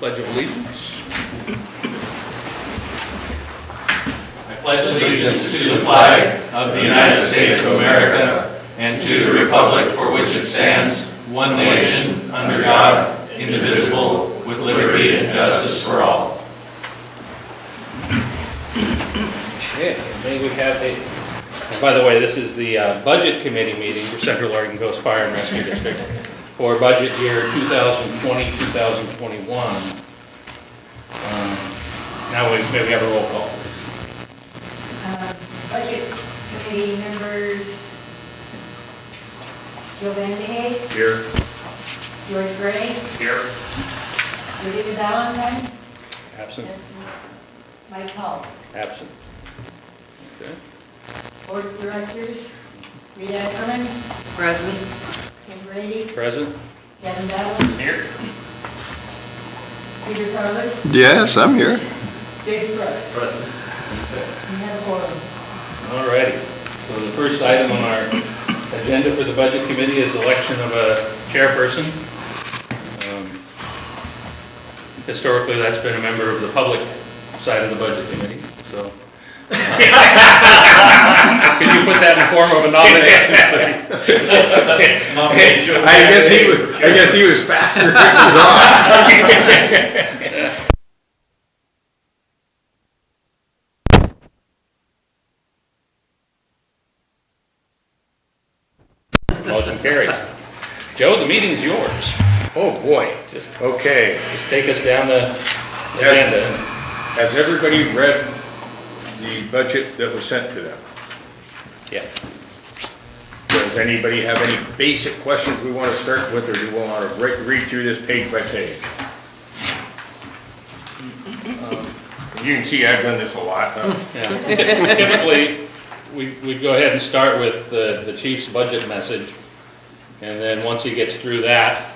Pledge of Allegiance. I pledge allegiance to the flag of the United States of America and to the republic for which it stands, one nation, under God, indivisible, with liberty and justice for all. Okay, and then we have and by the way, this is the Budget Committee meeting for Central Oregon Coast Fire and Rescue District for budget year 2020-2021. Now may we have a roll call. Budget Committee members Joe Vandehay, Here. George Gray, Here. Lydia Valentine, Absent. and Mike Hall. Absent. Okay. Board of Directors, Rita Eckerman, Present. Kim Brady, Present. Kevin Dowd, Here. Peter Carlin, Yes, I'm here. Dave Brooks. Present. We have a forum. All righty. So the first item on our agenda for the Budget Committee is election of a chairperson. Historically, that's been a member of the public side of the Budget Committee, so. Could you put that in form of a nomination, please? I guess he was faster. Motion carries. Joe, the meeting's yours. Oh, boy. Just Okay. take us down the agenda. Has everybody read the budget that was sent to them? Yes. Does anybody have any basic questions we want to start with, or do we want to read through this page by page? You can see I've done this a lot, huh? Yeah. Typically, we'd go ahead and start with the chief's budget message, and then once he gets through that,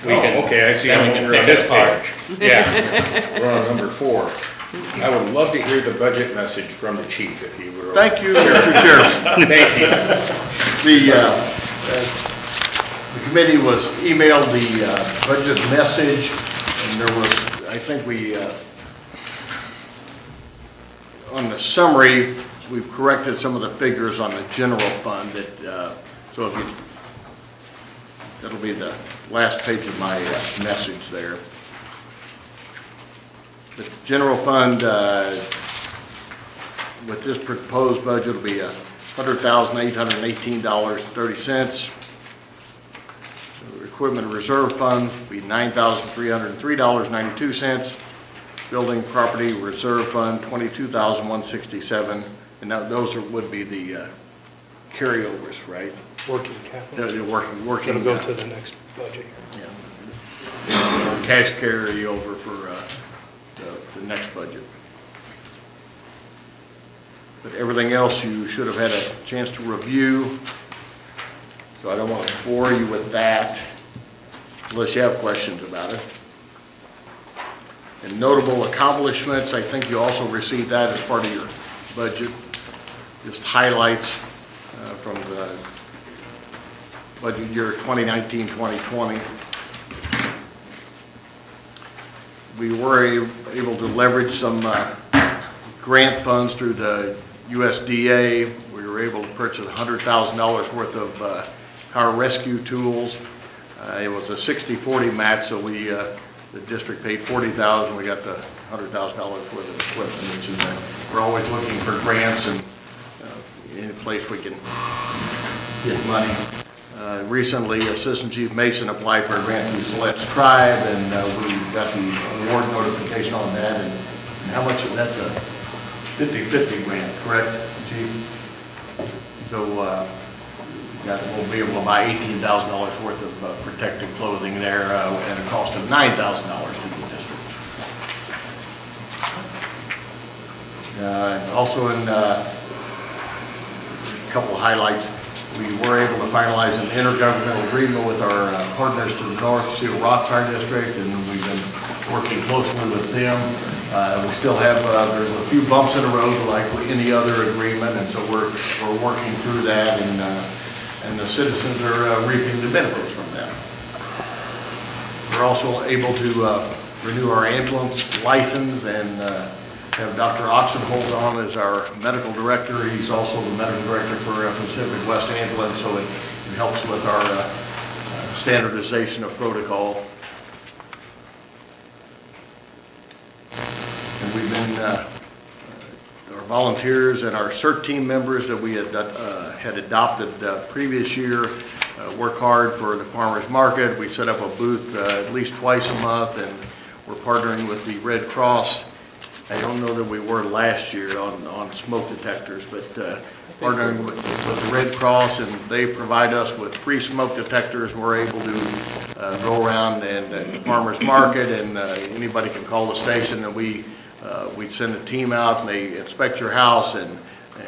we can. Okay, I see. Then I'm we can over pick on this this part. page. Yeah. We're on number 4. I would love to hear the budget message from the chief if he were. Thank you, Mr. Chairman. Thank you. The committee was emailed the budget message, and there was, I think on the summary, we've corrected some of the figures on the general fund that, so if you, that'll be the last page of my message there. The general fund, with this proposed budget, will be $100,818.30. The equipment reserve fund will be $9,303.92. Building property reserve fund, $22,167, and now those would be the carryovers, right? Working capital. The working. It'll go to the next budget. Yeah. Cash carryover for the next budget. But everything else you should have had a chance to review, so I don't want to bore you with that unless you have questions about it. And notable accomplishments, I think you also received that as part of your budget, just highlights from the budget year 2019-2020. We were able to leverage some grant funds through the USDA. We were able to purchase $100,000 worth of power rescue tools. It was a 60-40 match, so the district paid $40,000. We got the $100,000 worth of equipment, which is we're always looking for grants and any place we can get money. Recently, Assistant Chief Mason applied for a grant through Let's Tribe, and we got the award notification on that. And how much of that's a 50-50 grant, correct, Chief? So we'll be able to buy $18,000 worth of protective clothing there at a cost of $9,000 to the district. Also in a couple of highlights, we were able to finalize an intergovernmental agreement with our partners to the north, Seal Rock Fire District, and we've been working closely with them. We still have, there's a few bumps in the road like any other agreement, and so we're working through that, and the citizens are reaping the benefits from that. We're also able to renew our ambulance license and have Dr. Oxenholt on as our medical director. He's also the medical director for Pacific West Ambulance, so it helps with our standardization of protocol. And we've been, our volunteers and our CERT team members that we had adopted previous year work hard for the farmers market. We set up a booth at least twice a month, and we're partnering with the Red Cross. I don't know that we were last year on smoke detectors, but partnering with the Red Cross, and they provide us with free smoke detectors. We're able to go around and at the farmers market, and anybody can call the station, and we send a team out and they inspect your house and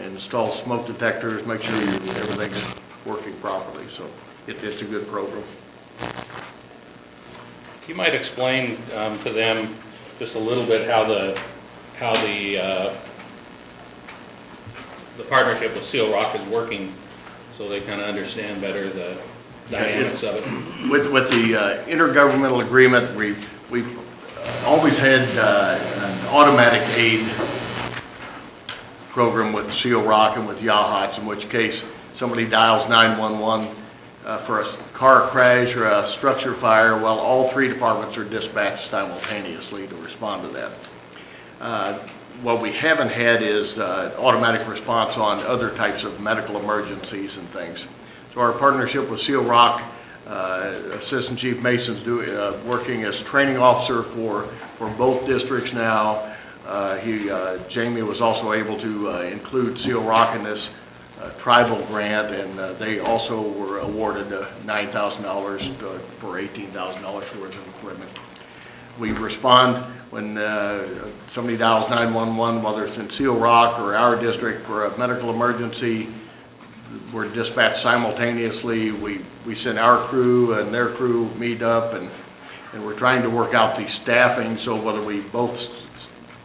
install smoke detectors, make sure everything's working properly. So it's a good program. You might explain to them just a little bit how the partnership with Seal Rock is working, so they kind of understand better the dynamics of it. With the intergovernmental agreement, we've always had an automatic aid program with Seal Rock and with Yachats, in which case somebody dials 911 for a car crash or a structure fire. Well, all three departments are dispatched simultaneously to respond to that. What we haven't had is automatic response on other types of medical emergencies and things. So our partnership with Seal Rock, Assistant Chief Mason's working as training officer for both districts now. Jamie was also able to include Seal Rock in this tribal grant, and they also were awarded $9,000 for $18,000 worth of equipment. We respond when somebody dials 911, whether it's in Seal Rock or our district for a medical emergency. We're dispatched simultaneously. We send our crew and their crew meet up, and we're trying to work out the staffing, so whether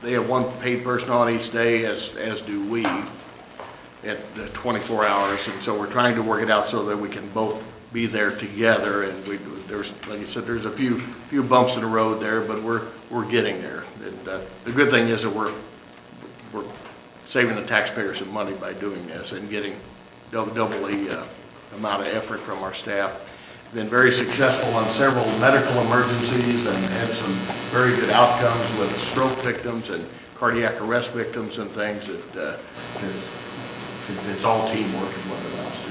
they have one paid person on each day, as do we, at the 24 hours, and so we're trying to work it out so that we can both be there together. And there's, like I said, there's a few bumps in the road there, but we're getting there. And the good thing is that we're saving the taxpayers some money by doing this and getting double the amount of effort from our staff. Been very successful on several medical emergencies and had some very good outcomes with stroke victims and cardiac arrest victims and things. It's all teamwork is what it amounts to.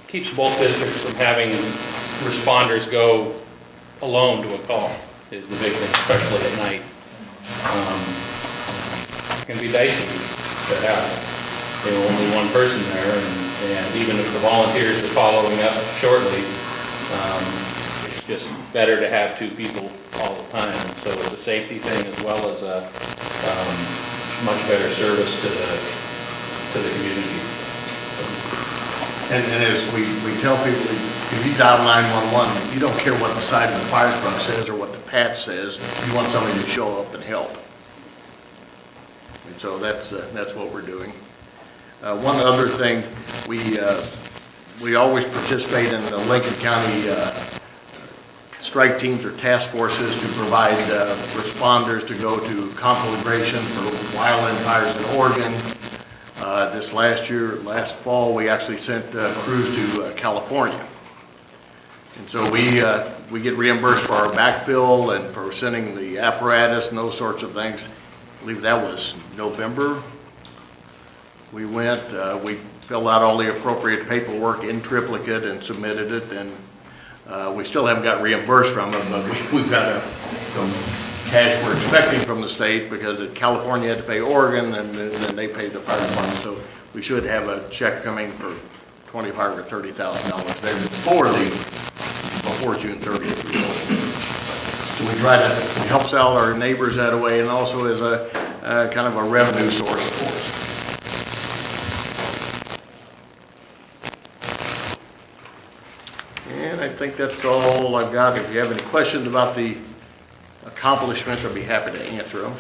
Keeps both districts from having responders go alone to a call is the big thing, especially at night. It can be dicey to have only one person there, and even if the volunteers are following up shortly, it's just better to have two people all the time. So it's a safety thing as well as a much better service to the community. And as we tell people, if you dial 911, you don't care what the side of the fire truck says or what the patch says. You want somebody to show up and help. And so that's what we're doing. One other thing, we always participate in the Lincoln County strike teams or task forces to provide responders to go to conflagration for wildland fires in Oregon. This last fall, we actually sent crews to California. And so we get reimbursed for our backfill and for sending the apparatus and those sorts of things. I believe that was November. We went, we filled out all the appropriate paperwork in triplicate and submitted it, and we still haven't got reimbursed from it, but we've got some cash we're expecting from the state because California had to pay Oregon, and then they paid the fire department. So we should have a check coming for $25,000 or $30,000 there before June 30th. So we try to, it helps out our neighbors that way, and also as a kind of a revenue source for us. And I think that's all I've got. If you have any questions about the accomplishments, I'd be happy to answer them.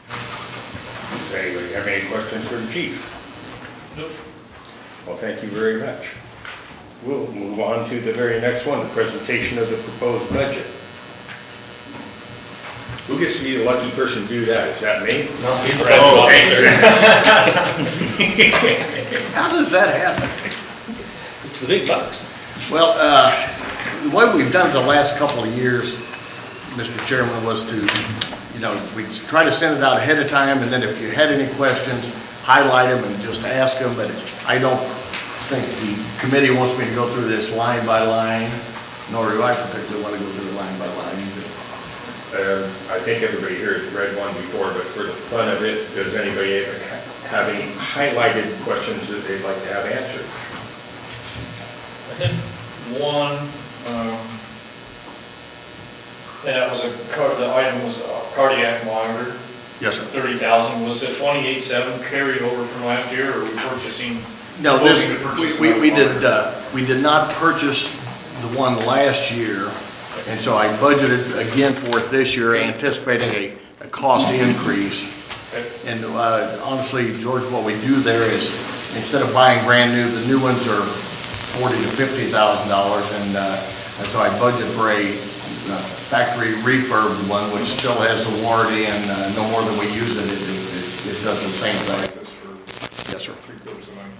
Does anybody have any questions for the chief? Nope. Well, thank you very much. We'll move on to the very next one, the presentation of the proposed budget. Who gets to be the lucky person to do that? Is that me? No, he's Oh, How does that happen? It's the big bucks. Well, the way we've done it the last couple of years, Mr. Chairman, was to, we'd try to send it out ahead of time, and then if you had any questions, highlight them and just ask them, but I don't think the committee wants me to go through this line by line, nor do I particularly want to go through it line by line either. I think everybody here has read one before, but for the fun of it, does anybody have any highlighted questions that they'd like to have answered? I had one, that was the item was a cardiac monitor, Yes, sir. 30,000. Was it 28.7 carried over from last year, or are we purchasing? No, proposing to purchase we did not purchase the one last year, and so I budgeted again for it this year, anticipating a cost increase. And honestly, George, what we do there is, instead of buying brand new, the new ones are $40,000 to $50,000, and so I budget for a factory refurbed one, which still has the warranty, and no more than we use it, it does the same thing. Yes, sir.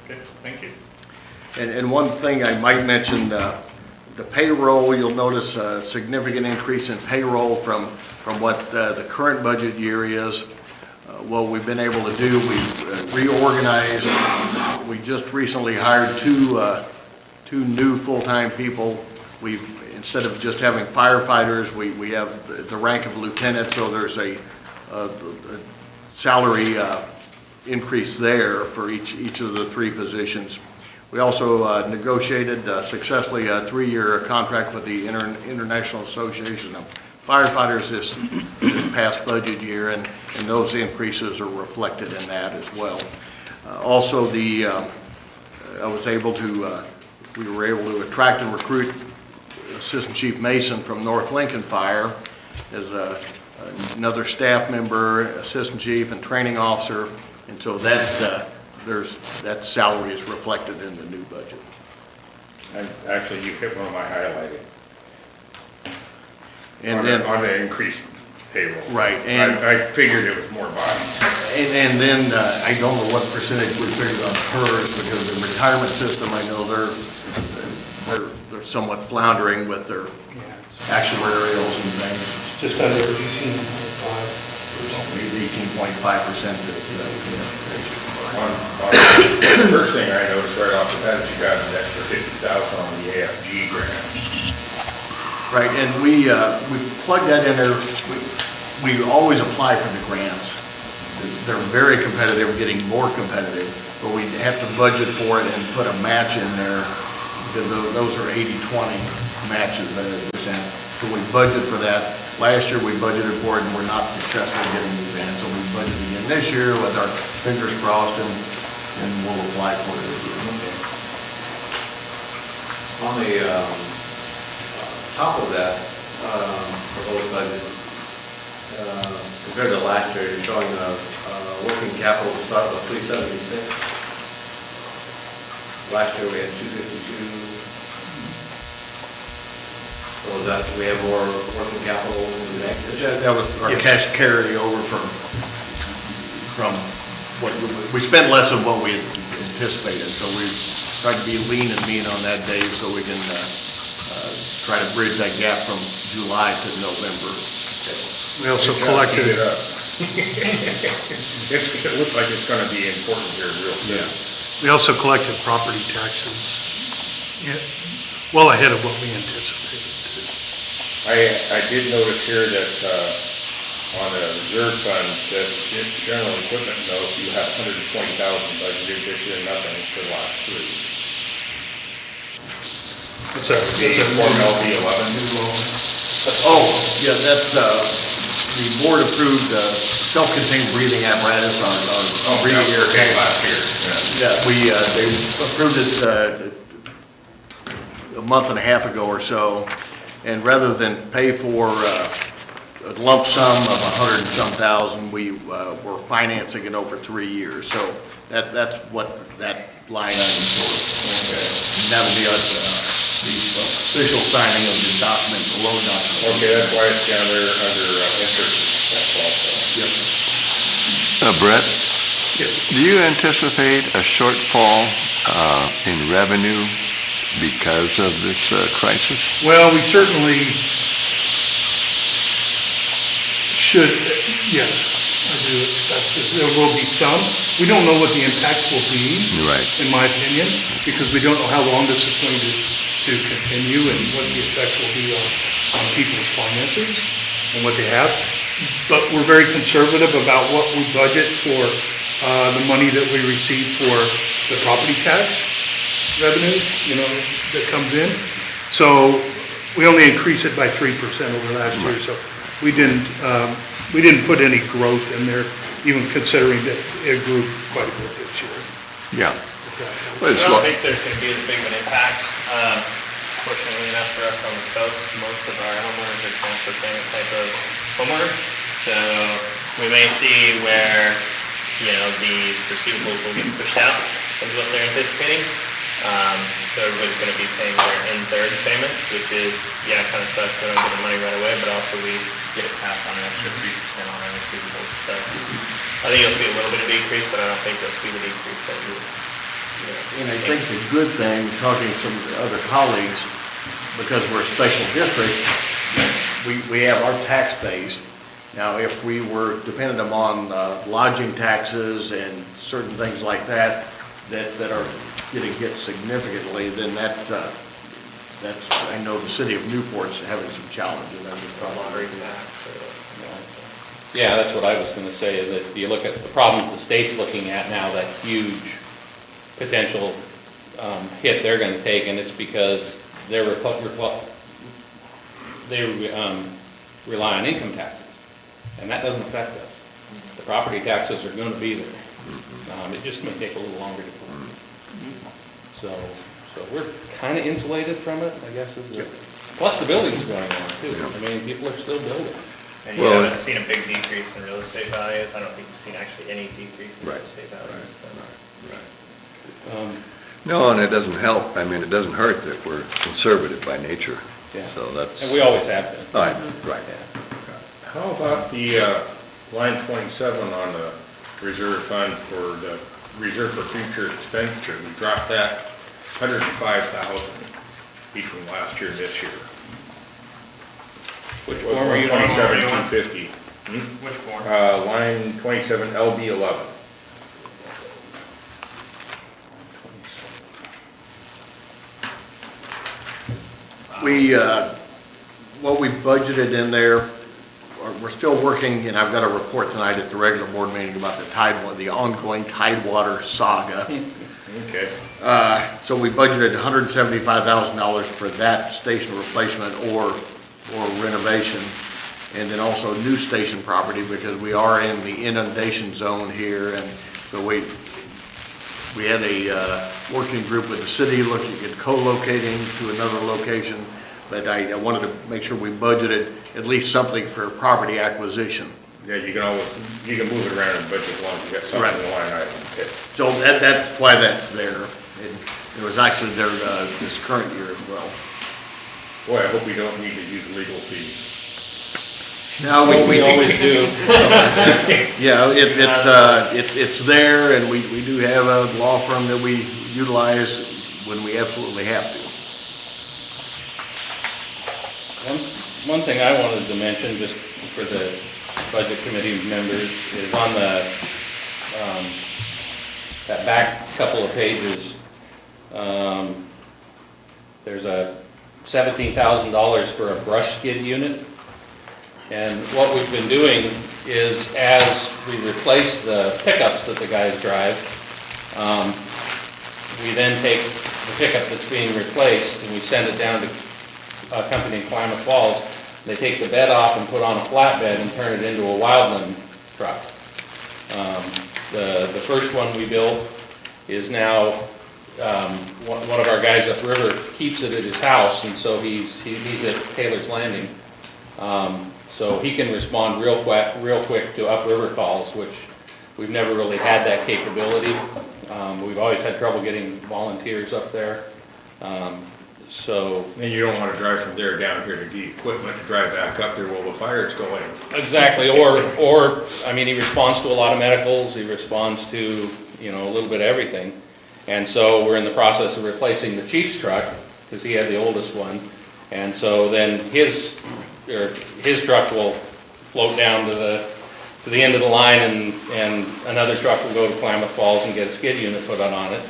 Okay, thank you. And one thing I might mention, the payroll, you'll notice a significant increase in payroll from what the current budget year is. What we've been able to do, we've reorganized. We just recently hired two new full-time people. Instead of just having firefighters, we have the rank of lieutenant, so there's a salary increase there for each of the three positions. We also negotiated successfully a 3-year contract with the International Association of Firefighters this past budget year, and those increases are reflected in that as well. Also, we were able to attract and recruit Assistant Chief Mason from North Lincoln Fire as another staff member, assistant chief, and training officer, and so that salary is reflected in the new budget. And actually, you hit one of my highlighted. And then on the increased payroll. Right, and I figured it was more body. and then I don't know what percentage we figured on PERS, because the retirement system, I know they're somewhat floundering with their actuarials and things. Just under 18.5%. Maybe 18.5%. The first thing I noticed right off the bat is you got an extra $50,000 on the AFG grant. Right, and we plug that in there. We always apply for the grants. They're very competitive, getting more competitive, but we have to budget for it and put a match in there, because those are 80-20 matches that are percent. So we budget for that. Last year we budgeted for it and we're not successful getting the grant, so we budgeted again this year with our fingers crossed, and we'll apply for it again. On the top of that proposed budget, compared to last year, you're showing a working capital to start with 376. Last year we had 252. So that we have more working capital in the next year? That was our cash carryover from what we spent less than what we had anticipated, so we tried to be lean and mean on that day so we can try to bridge that gap from July to November. We also collected, Keep it up. It looks like it's going to be important here real soon. we also collected property taxes, well ahead of what we anticipated. I did notice here that on the reserve fund, that general equipment note, you have $120,000 budgeted this year, nothing for the last 3. It's a Form LB11. Oh, yeah, that's, the board approved self-contained breathing apparatus on breathing air. Okay, last year. Yeah, they approved it a month and a half ago or so, and rather than pay for a lump sum of 100 and some thousand, we were financing it over 3 years. So that's what that line item is for. And that would be official signing of the document, the loan document. Okay, that's why it's down there under interest, that's also. Yep. Brett, do you anticipate a shortfall in revenue because of this crisis? Well, we certainly should, yes, I do expect that there will be some. We don't know what the impact will be. Right. In my opinion, because we don't know how long this is going to continue and what the effect will be on people's finances and what they have. But we're very conservative about what we budget for the money that we receive for the property tax revenue, that comes in. So we only increase it by 3% over last year. So we didn't put any growth in there, even considering that it grew quite a bit this year. Yeah. Well, I it's don't think there's going to be as big of an impact. Fortunately enough for us on the coast, most of our homeowners are transfer payment type of homeowners. So we may see where, these receivables will get pushed out is what they're anticipating. So everybody's going to be paying their in-third payments, which is, kind of sucks. We don't get the money right away, but also we get it passed on an extra 3% on our receivables. So I think you'll see a little bit of decrease, but I don't think you'll see the decrease that you. And I think the good thing, talking to some of the other colleagues, because we're a special district, we have our tax base. Now, if we were dependent upon lodging taxes and certain things like that are getting hit significantly, then that's, I know the city of Newport's having some challenges. Yeah, that's what I was gonna say, is that you look at the problems the state's looking at now, that huge potential hit they're gonna take, and it's because they rely on income taxes, and that doesn't affect us. The property taxes are gonna be there. It just may take a little longer to come. So we're kinda insulated from it, I guess, plus the building's going on too. I mean, people are still building. And you Well, haven't seen a big decrease in real estate values. I don't think you've seen actually any decrease in real estate values. No, and it doesn't help. I mean, it doesn't hurt that we're conservative by nature. Yeah. So that's. And we always have been. Right. How about the line 27 on the reserve fund for the reserve for future expenditure? We dropped that 105,000 between last year and this year. Which form are you on? 27,250. Which form? Line 27, LB 11. What we budgeted in there, we're still working, and I've got a report tonight at the regular board meeting about the ongoing Tidewater saga. Okay. So we budgeted $175,000 for that station replacement or renovation, and then also new station property, because we are in the inundation zone here, and so we had a working group with the city looking at co-locating to another location, but I wanted to make sure we budgeted at least something for property acquisition. Yeah, you can move it around in the budget as long as you got something in the line item. Okay. So that's why that's there. It was actually there this current year as well. Boy, I hope we don't need to use legal fees. No, we always do. Yeah, it's there, and we do have a law firm that we utilize when we absolutely have to. One thing I wanted to mention, just for the budget committee members, is on that back couple of pages, there's a $17,000 for a brush skid unit. And what we've been doing is, as we replace the pickups that the guys drive, we then take the pickup that's being replaced and we send it down to a company in Klamath Falls. They take the bed off and put on a flatbed and turn it into a wildland truck. The first one we built is now, one of our guys upriver keeps it at his house, and so he's at Taylor's Landing. So he can respond real quick to upriver calls, which we've never really had that capability. We've always had trouble getting volunteers up there. So, And you don't want to drive from there down here to get equipment to drive back up there while the fire's going. exactly, I mean, he responds to a lot of medicals, he responds to, you know, a little bit of everything. And so we're in the process of replacing the chief's truck, because he had the oldest one. And so then his truck will float down to the end of the line, and another truck will go to Klamath Falls and get a skid unit put on it.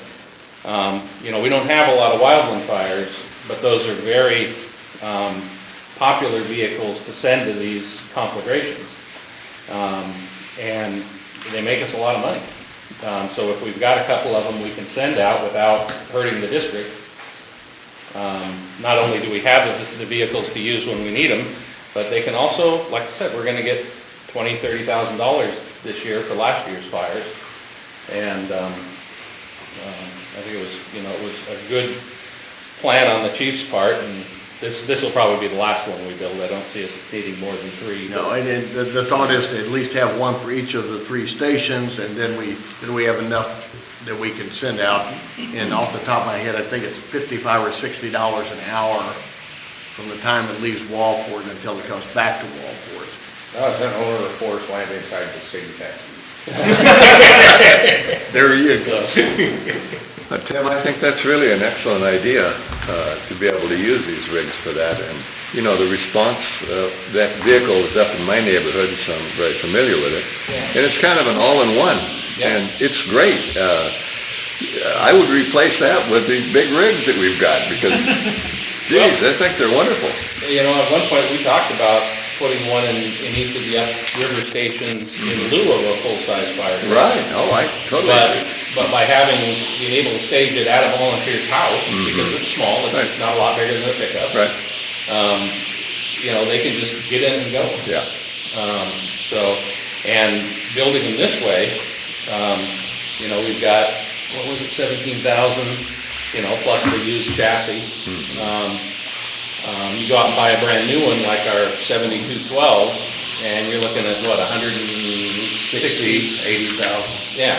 You know, we don't have a lot of wildland fires, but those are very popular vehicles to send to these conflagrations. And they make us a lot of money. So if we've got a couple of them we can send out without hurting the district, not only do we have the vehicles to use when we need them, but they can also, like I said, we're gonna get $20,000, $30,000 this year for last year's fires. And I think it was, you know, it was a good plan on the chief's part, and this will probably be the last one we build. I don't see us needing more than 3. No, and then the thought is to at least have one for each of the 3 stations, and then we have enough that we can send out. And off the top of my head, I think it's $55 or $60 an hour from the time it leaves Walport until it comes back to Walport. As an owner of forest land inside the city tax. There you go. Tim, I think that's really an excellent idea, to be able to use these rigs for that. And, you know, the response, that vehicle is up in my neighborhood, so I'm very familiar with it. And it's kind of an all-in-one, and it's great. I would replace that with these big rigs that we've got, because, geez, I think they're wonderful. You know, at one point we talked about putting one in each of the upriver stations in lieu of a full-size fire truck. Right, oh, I totally agree. But by being able to stage it at a volunteer's house, because it's small, it's not a lot bigger than a pickup. Right. You know, they can just get in and go. Yeah. And building them this way, you know, we've got, what was it, 17,000, you know, plus the used chassis. You go out and buy a brand new one like our 7212, and you're looking at what, 160, 80,000. Yeah.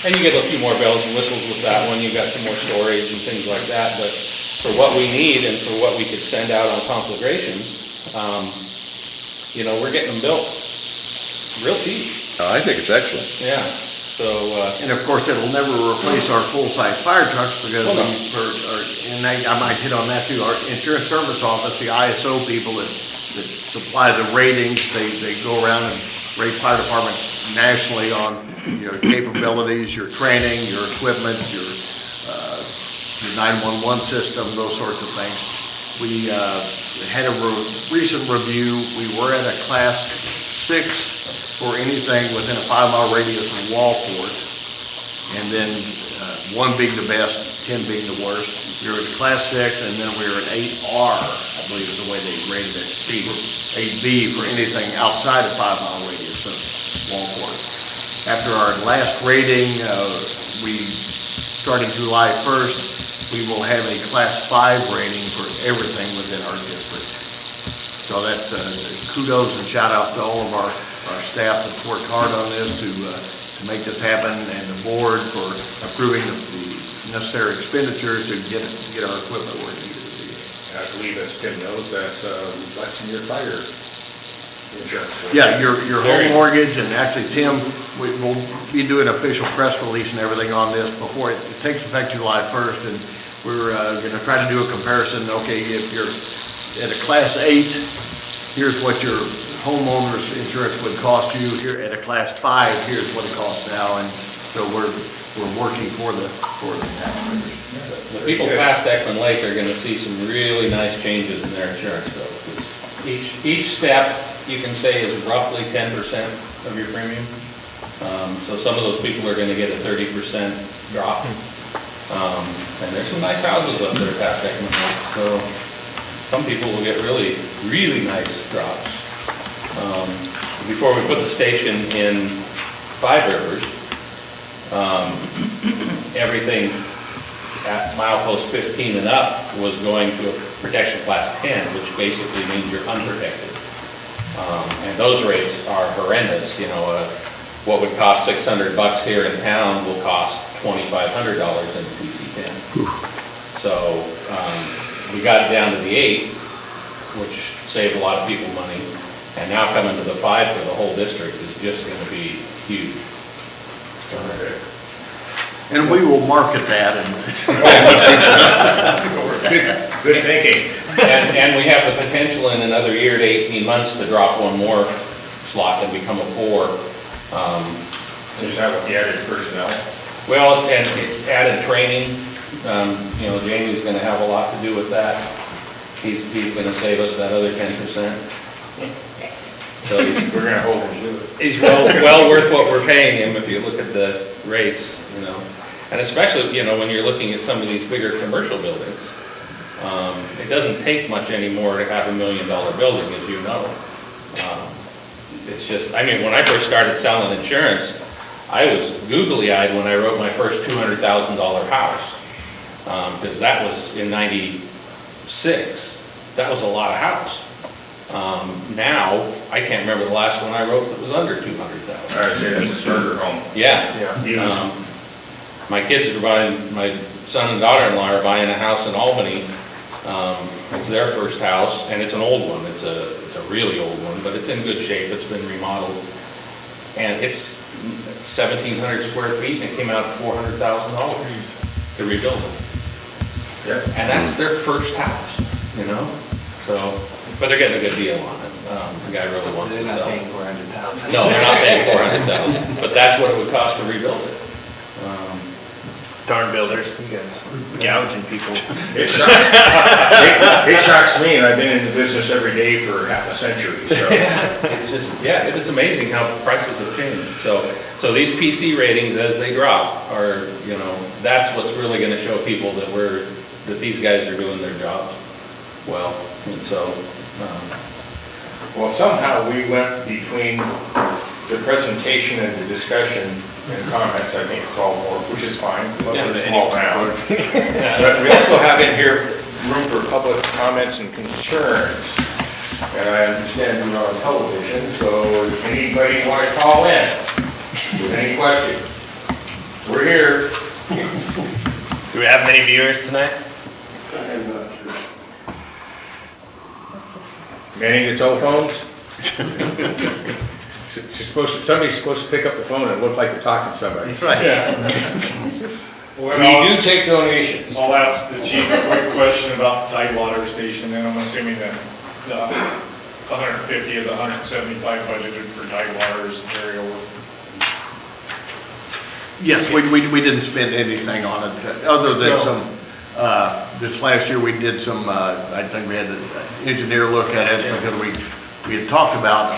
And you get a few more bells and whistles with that one. You've got some more storage and things like that. But for what we need and for what we could send out on conflagrations, you know, we're getting them built real cheap. I think it's excellent. Yeah. So, And of course, it'll never replace our full-size fire trucks, because and I might hit on that too, our insurance service office, the ISO people that supply the ratings, they go around and rate fire departments nationally on your capabilities, your training, your equipment, your 911 system, those sorts of things. We had a recent review. We were at a class 6 for anything within a 5-mile radius of Walport, and then 1 being the best, 10 being the worst. We were at class 6, and then we were at 8R, I believe is the way they rated it, 8B for anything outside a 5-mile radius of Walport. After our last rating, starting July 1st, we will have a class 5 rating for everything within our district. So that's kudos and shout out to all of our staff that's worked hard on this to make this happen, and the board for approving the necessary expenditures to get our equipment where it needed to be. I believe, as Tim knows, that's less than your fire insurance. Yeah, your home mortgage, and actually, Tim, we'll be doing an official press release and everything on this before it takes effect July 1st, and we're going to try to do a comparison. Okay, if you're at a class 8, here's what your homeowner's insurance would cost you. Here at a class 5, here's what it costs now, and so we're working for the taxpayers. the people past Ekman Lake are gonna see some really nice changes in their insurance bill. Each step, you can say, is roughly 10% of your premium. So some of those people are gonna get a 30% drop. And there's some nice houses up there past Ekman Lake, so some people will get really, really nice drops. Before we put the station in Five Rivers, everything at milepost 15 and up was going to a protection class 10, which basically means you're unprotected. And those rates are horrendous. You know, what would cost $600 here in town will cost $2,500 in the PC10. So we got it down to the 8, which saved a lot of people money. And now coming to the 5 for the whole district is just gonna be huge. And we will market that and. Good thinking. And we have the potential in another year to 18 months to drop one more slot and become a 4. Is that what the added personnel? Well, and it's added training. You know, Jamie's gonna have a lot to do with that. He's gonna save us that other 10%. So We're gonna hold him to it. he's well worth what we're paying him if you look at the rates, you know. And especially, you know, when you're looking at some of these bigger commercial buildings, it doesn't take much anymore to have $1 million building, as you know. It's just, I mean, when I first started selling insurance, I was googly-eyed when I wrote my first $200,000 house. Because that was in 96. That was a lot of house. Now, I can't remember the last one I wrote that was under 200,000. I'd say that's a starter home. Yeah. Yeah. My kids are buying, my son and daughter-in-law are buying a house in Albany. It's their first house, and it's an old one. It's a really old one, but it's in good shape. It's been remodeled. And it's 1,700 square feet, and it came out at $400,000 to rebuild it. Yeah. And that's their first house, you know? So, but they're getting a good deal on it. The guy really wants to sell. They're not paying $400,000. No, they're not paying $400,000, but that's what it would cost to rebuild it. Darn builders, you guys gouging people. It shocks me, and I've been in the business every day for half a century, so. It's just, yeah, it's amazing how prices have changed. So these PC ratings, as they drop, are, you know, that's what's really gonna show people that these guys are doing their jobs well. And so, Well, somehow we went between the presentation and the discussion and comments, I think it's all more, which is fine, we're a small town. But we also have in here room for public comments and concerns. And I understand we're on television, so if anybody want to call in with any questions, we're here. Do we have many viewers tonight? Manning the telephones? Somebody's supposed to pick up the phone and look like you're talking to somebody. We do take donations. I'll ask the chief a quick question about the Tidewater station, and I'm assuming that the 150 of the 175 budgeted for Tidewater is carried over. Yes, we didn't spend anything on it, other than some, this last year we did some, I think we had the engineer look at it, because we had talked about,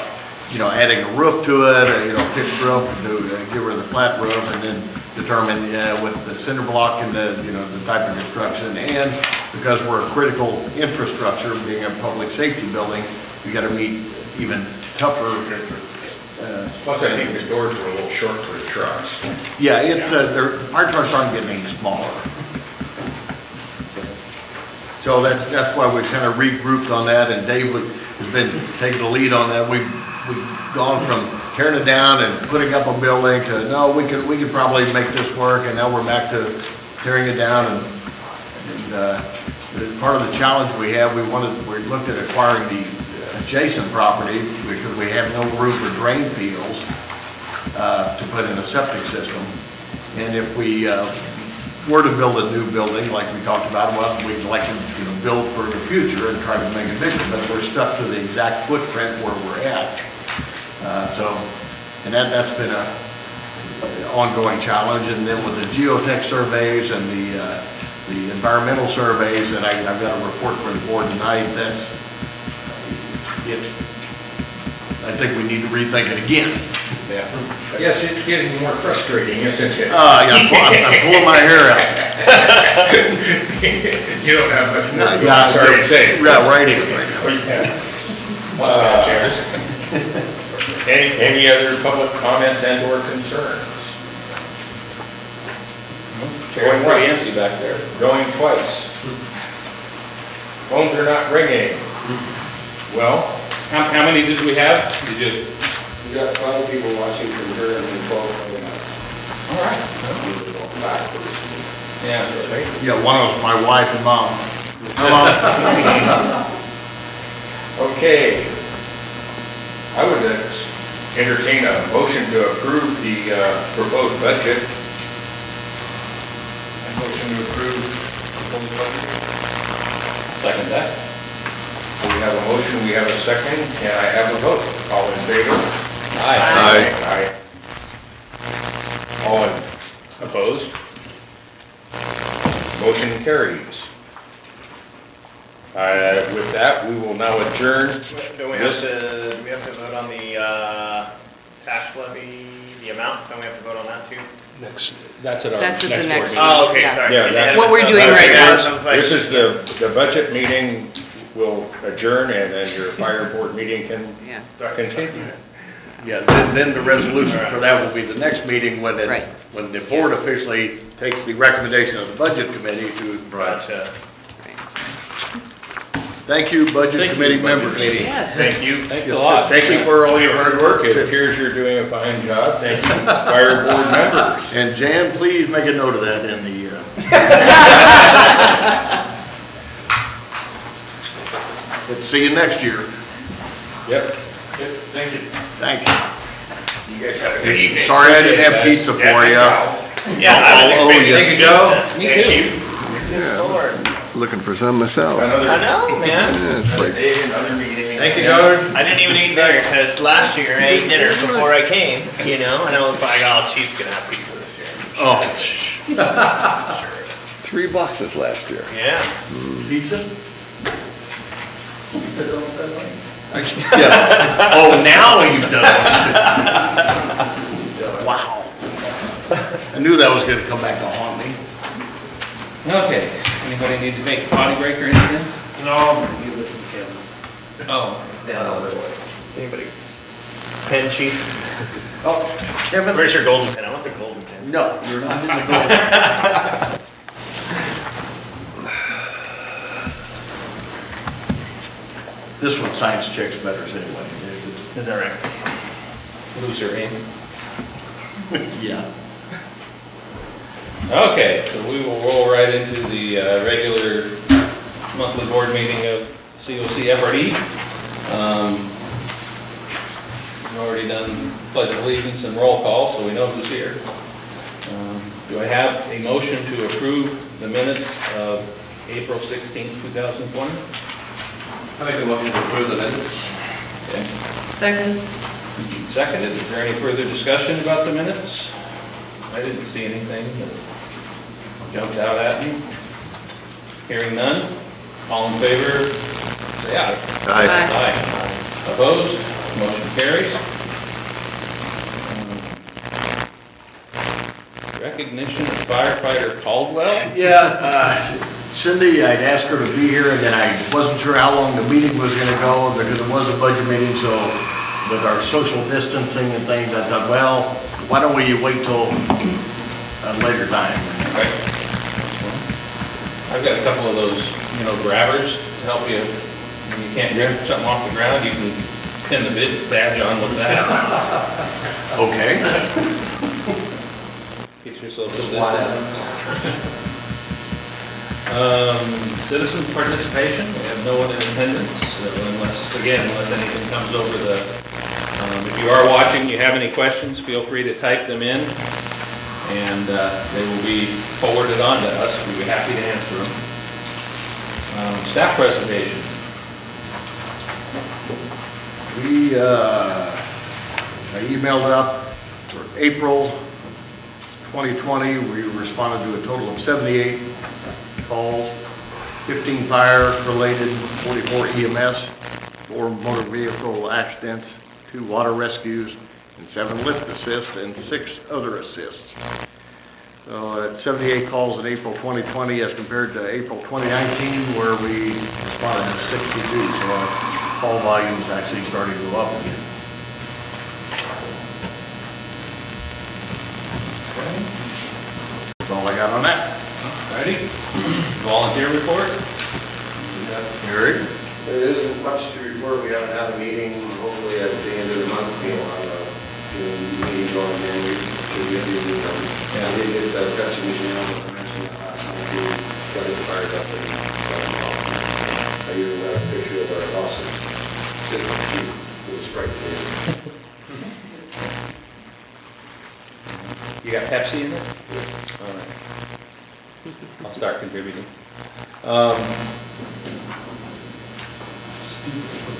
you know, adding a roof to it, you know, fixed roof, to give her the flat roof, and then determine with the cinder block and the, you know, the type of construction, and because we're a critical infrastructure, being a public safety building, we gotta meet even tougher. Plus, I think the doors were a little short for the trucks. Yeah, it's, the fire trucks aren't getting any smaller. So that's why we kind of regrouped on that, and Dave has been taking the lead on that. We've gone from tearing it down and putting up a building to, no, we could probably make this work, and now we're back to tearing it down, and part of the challenge we have, we looked at acquiring the adjacent property, because we have no room for drain fields to put in a septic system. And if we were to build a new building, like we talked about, well, we'd like to, you know, build for the future and try to make it bigger, but we're stuck to the exact footprint where we're at. And that's been a ongoing challenge. And then with the geotech surveys and the environmental surveys, and I've got a report for the board tonight, I think we need to rethink it again. Yeah. Yes, it's getting more frustrating, isn't it? I'm pulling my hair out. You don't have much more. Yeah, Sorry to say. Yeah, right here. Any other public comments and or concerns? Chair's pretty empty back there. Going twice. Phones are not ringing. Well, How many did we have? Did you? We got 5 people watching from here and 12 coming out. All right. Backwards. Yeah. Yeah, one of them's my wife and mom. How long? Okay. I would entertain a motion to approve the proposed budget. I motion to approve proposed budget. Second that. We have a motion, we have a second, can I have a vote? All in favor? Aye. Aye. All opposed? Motion carries. With that, we will now adjourn. Do we have to vote on the tax levy, the amount? Don't we have to vote on that too? That's at our That's next at the board next meeting. Oh, okay, Yeah. sorry. Yeah, that's- What we're doing right now. This is the budget meeting will adjourn, and then your fire board meeting can Yeah. continue. Yeah, then the resolution for that will be the next meeting when Right. when the board officially takes the recommendation of the budget committee to. Gotcha. Thank you, budget committee members. Yes. Thank you. Thanks a lot. Thank you for all your hard work. It appears you're doing a fine job. Thank you, fire board members. And Jan, please make a note of that in the, see you next year. Yep. Thank you. Thanks. You guys have a good evening. Sorry I didn't have pizza for you. Yeah, I was I'll owe expecting you. Thank you, Joe. Me too. Lord. Looking for some myself. Another I know, man. Yeah, it's like, day, another meeting. Thank you, George. I didn't even eat dinner because last year I ate dinner before I came, you know, and I was like, oh, Chief's gonna have pizza this year. Oh, 3 boxes last year. Yeah. pizza? Yeah. Oh, now you've done it. Wow. I knew that was gonna come back to haunt me. Okay, anybody need to make a potty break or anything? No. Oh. Anybody? Pen, Chief? Oh, Kevin? Where's your golden pen? I want the golden pen. No, you're not in the goal. This one signs checks better anyway. Is that right? Loser aim. Yeah. Okay, so we will roll right into the regular monthly board meeting of COC FRD. We've already done pledge of allegiance and roll call, so we know who's here. Do I have a motion to approve the minutes of April 16th, 2020? I make a motion to approve the minutes. Okay. Second. Seconded. Is there any further discussion about the minutes? I didn't see anything that jumped out at me. Hearing none. All in favor, say aye. Aye. Aye. Opposed? Motion carries. Recognition of firefighter Caldwell. Yeah, Cindy, I'd asked her to be here, and then I wasn't sure how long the meeting was gonna go, because it was a budget meeting, so with our social distancing and things, I thought, well, why don't we wait till a later time? Right. I've got a couple of those, grabbers to help you. When you can't grab something off the ground, you can pin the bid badge on with that. Okay. Get your social distance. Citizen participation, we have no one in attendance, unless anything comes over the, if you are watching, you have any questions, feel free to type them in, and they will be forwarded on to us. We'll be happy to answer them. Staff presentation. I emailed out for April 2020, we responded to a total of 78 calls, 15 fire-related, 44 EMS, 4 motor vehicle accidents, 2 water rescues, and 7 lift assists, and 6 other assists. So at 78 calls in April 2020 as compared to April 2019, where we responded to 62, so our call volume is actually starting to go up again. That's all I got on that. Ready? Volunteer report? Eric? There isn't much to report. We haven't had a meeting. Hopefully at the end of the month, we'll have a meeting going in. We did get the discussion meeting on, I mentioned that last time. We got it fired up and I even got a picture of our awesome assistant chief who was spray painted. You got Pepsi in it? All right. I'll start contributing. Put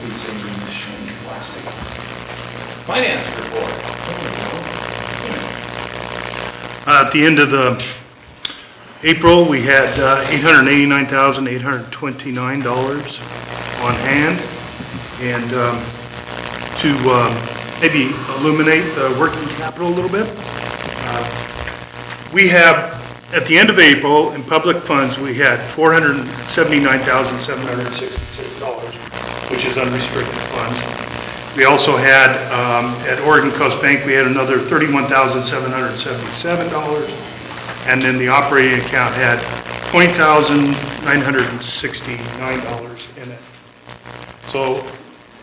these things in this shiny plastic. Finance report. At the end of the April, we had $889,829 on hand. And to maybe illuminate the working capital a little bit, we have, at the end of April, in public funds, we had $479,766, which is unrestricted funds. We also had, at Oregon Coast Bank, we had another $31,777, and then the operating account had $20,969 in it. So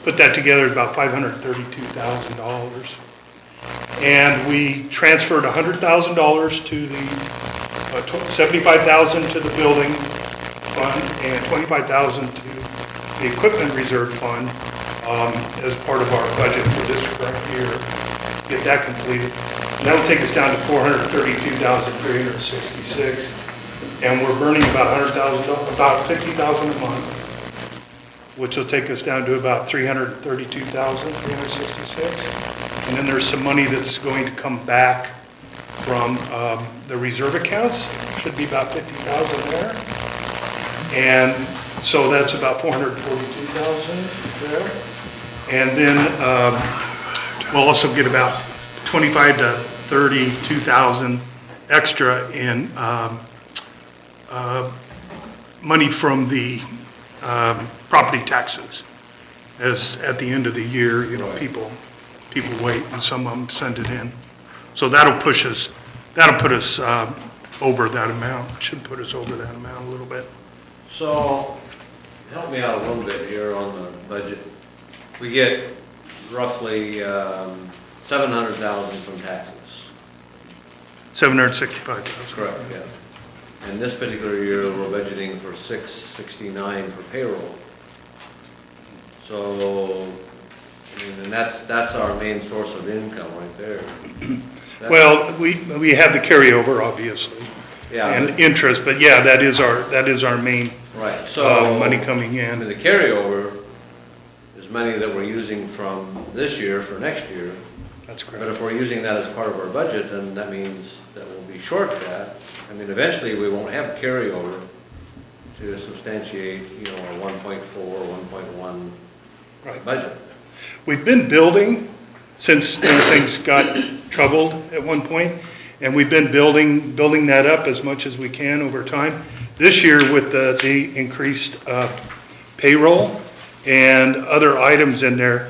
put that together, about $532,000. And we transferred $100,000 to the, $75,000 to the building fund and $25,000 to the equipment reserve fund as part of our budget for this current year. Get that completed. And that'll take us down to $432,366. And we're burning about about $50,000 a month, which will take us down to about $332,366. And then there's some money that's going to come back from the reserve accounts. Should be about $50,000 there. And so that's about $442,000 there. And then we'll also get about $25,000 to $32,000 extra in money from the property taxes. As at the end of the year, you know, people wait and some of them send it in. So that'll put us over that amount. Should put us over that amount a little bit. So, help me out a little bit here on the budget. We get roughly $700,000 from taxes. $765,000. Correct, yeah. And this particular year, we're budgeting for $669 for payroll. So, I mean, and that's our main source of income right there. Well, we have the carryover, obviously, Yeah, and interest, but yeah, that is our main right. So money coming I mean, in. the carryover is money that we're using from this year for next year. That's But correct. if we're using that as part of our budget, then that means that we'll be short that. I mean, eventually, we won't have carryover to substantiate, you know, our 1.4, 1.1 Right. budget. We've been building since things got troubled at one point, and we've been building that up as much as we can over time. This year, with the increased payroll and other items in there,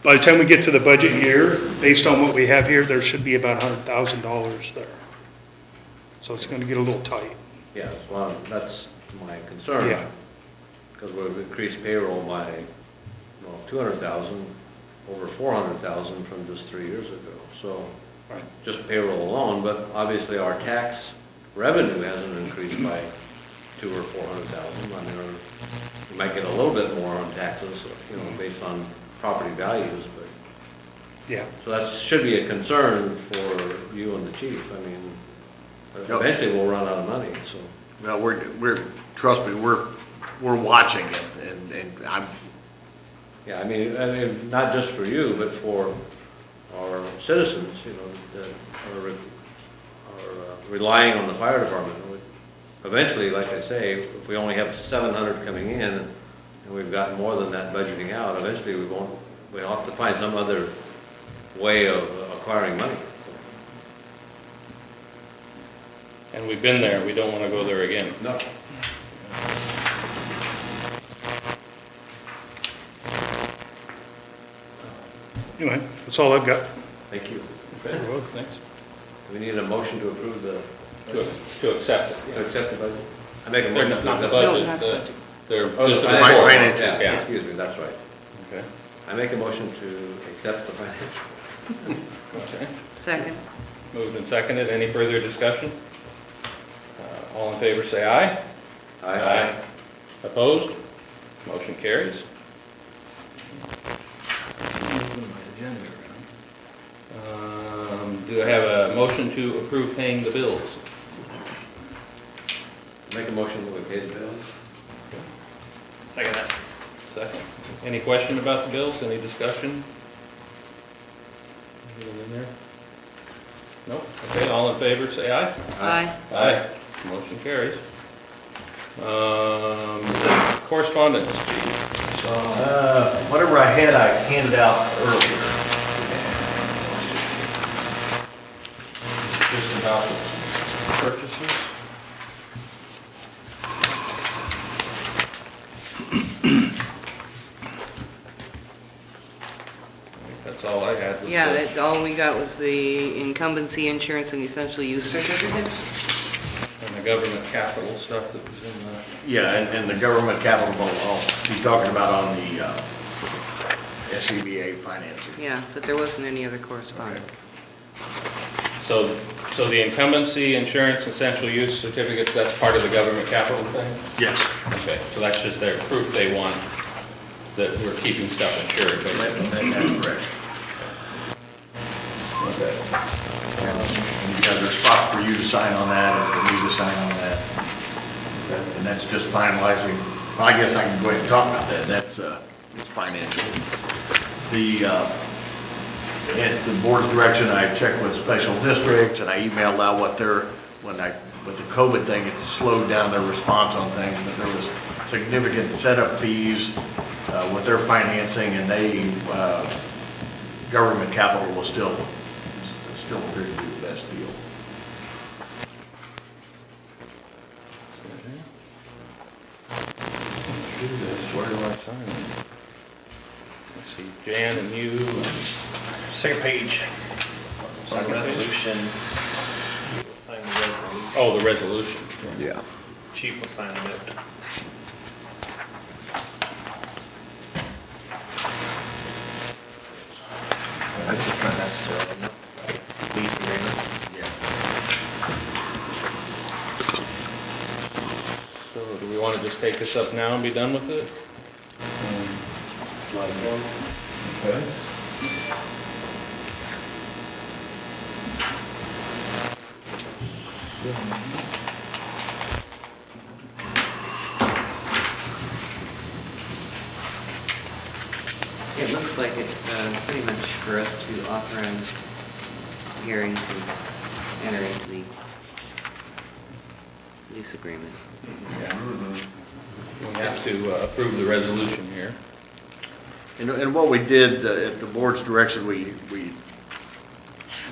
by the time we get to the budget year, based on what we have here, there should be about $100,000 there. So it's going to get a little tight. Yeah, well, that's my concern. Yeah. Because we've increased payroll by, well, 200,000, over 400,000 from just 3 years ago. So, Right. just payroll alone, but obviously our tax revenue hasn't increased by 200,000 or 400,000. I mean, we might get a little bit more on taxes, you know, based on property values, but, Yeah. so that should be a concern for you and the chief. I mean, eventually we'll run out of money, so. Well, trust me, we're watching it, and I'm, Yeah, I mean, not just for you, but for our citizens, you know, that are relying on the fire department. Eventually, like I say, if we only have 700 coming in, and we've got more than that budgeting out, eventually we'll have to find some other way of acquiring money. And we've been there, we don't want to go there again. No. Anyway, that's all I've got. Thank you. Okay, thanks. We need a motion to approve To accept it. to accept the budget. I make a They're motion. not the to- budget, they're Oh, just the the financial. report. Financial. Yeah, Yeah. excuse me, that's right. Okay. I make a motion to accept the financial. Okay. Second. Moved and seconded. Any further discussion? All in favor, say aye. Opposed? Motion carries. Do I have a motion to approve paying the bills? Make a motion that we pay the bills. Second that. Second. Any question about the bills? Any discussion? Anything in there? Nope. Okay, all in favor, say aye. Aye. Aye. Motion carries. Correspondence. Whatever I had, I handed out earlier. Just about the purchases. That's all I had. was Yeah, the- all we got was the incumbency insurance and essential use certificates. And the government capital stuff that was in the, Yeah, and the government capital, I'll be talking about on the SCBA financing. Yeah, but there wasn't any other correspondence. so the incumbency insurance essential use certificates, that's part of the government capital thing? Yes. Okay, so that's just their proof they want that we're keeping stuff insured, basically. That's correct. Okay. And you guys are spot for you to sign on that, and for me to sign on that. And that's just finalizing, well, I guess I can go ahead and talk about that, that's, it's financial. At the board's direction, I checked with special districts, and I emailed out what with the COVID thing, it slowed down their response on things, but there was significant setup fees with their financing, and government capital was still appeared to be the best deal. Do this, where do I sign it? Let's see, Jan and you, Second page. On Second the page? resolution. We'll sign the resolution. oh, the resolution. Yeah. Chief will sign the note. That's just not necessarily enough. Lease agreement. So do we want to just take this up now and be done with it? Okay. It looks like it's pretty much for us to authorize Gary to enter into the lease agreement. We have to approve the resolution here. And what we did at the board's direction, we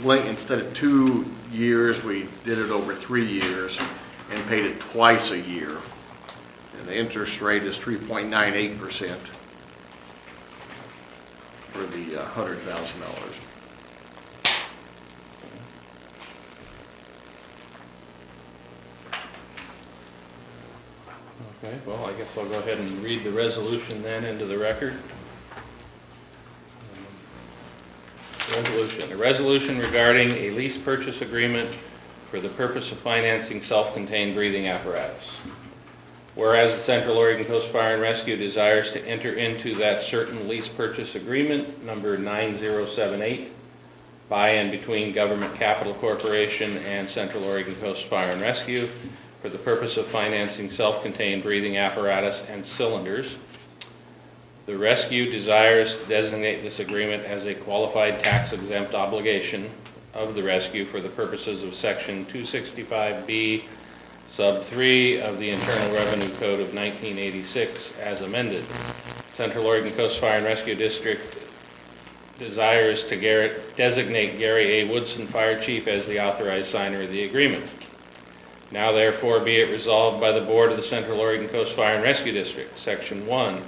instead of 2 years, we did it over 3 years and paid it twice a year. And the interest rate is 3.98% for the $100,000. Okay, well, I guess I'll go ahead and read the resolution then into the record. Resolution. A resolution regarding a lease purchase agreement for the purpose of financing self-contained breathing apparatus. Whereas the Central Oregon Coast Fire and Rescue desires to enter into that certain lease purchase agreement, number 9078, by and between Government Capital Corporation and Central Oregon Coast Fire and Rescue for the purpose of financing self-contained breathing apparatus and cylinders. The rescue desires to designate this agreement as a qualified tax-exempt obligation of the rescue for the purposes of Section 265B, Sub 3 of the Internal Revenue Code of 1986 as amended. Central Oregon Coast Fire and Rescue District desires to designate Gary A. Woodson, Fire Chief, as the authorized signer of the agreement. Now therefore be it resolved by the Board of the Central Oregon Coast Fire and Rescue District, Section 1,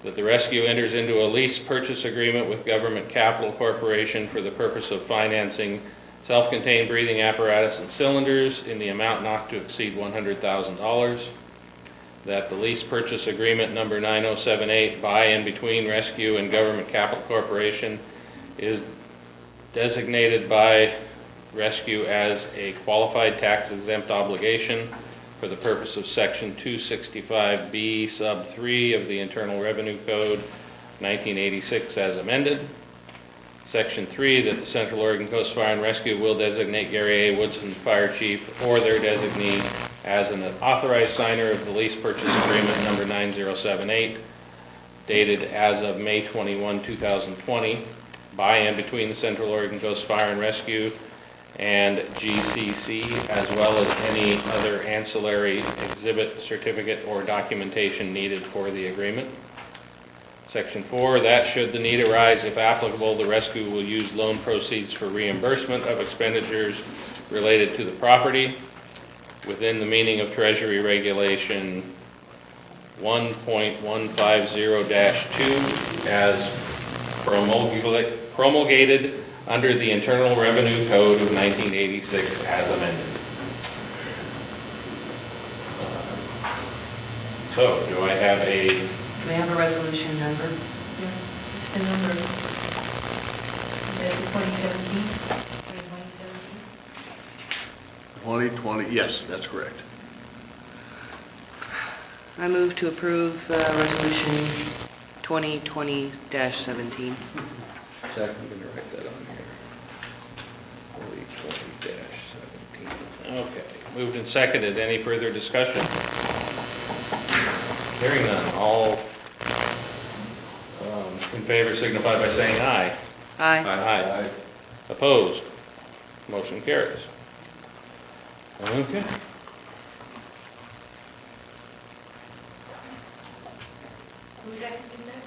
that the rescue enters into a lease purchase agreement with Government Capital Corporation for the purpose of financing self-contained breathing apparatus and cylinders in the amount not to exceed $100,000. That the lease purchase agreement number 9078 by and between Rescue and Government Capital Corporation is designated by Rescue as a qualified tax-exempt obligation for the purpose of Section 265B, Sub 3 of the Internal Revenue Code, 1986 as amended. Section 3, that the Central Oregon Coast Fire and Rescue will designate Gary A. Woodson, Fire Chief, or their designee as an authorized signer of the lease purchase agreement number 9078, dated as of May 21, 2020, by and between the Central Oregon Coast Fire and Rescue and GCC, as well as any other ancillary exhibit, certificate, or documentation needed for the agreement. Section 4, that should the need arise, if applicable, the rescue will use loan proceeds for reimbursement of expenditures related to the property within the meaning of Treasury Regulation 1.150-2 as promulgated under the Internal Revenue Code of 1986 as amended. So, do I have a... Do we have a resolution number? Yeah, the number, is that the 2017? 2020, yes, that's correct. I move to approve resolution 2020-17. Second, I'm gonna write that on here. 2020-17. Okay, moved and seconded. Any further discussion? Hearing none. All in favor signify by saying aye. Aye. Aye. Opposed? Motion carries. Okay. Who seconded that?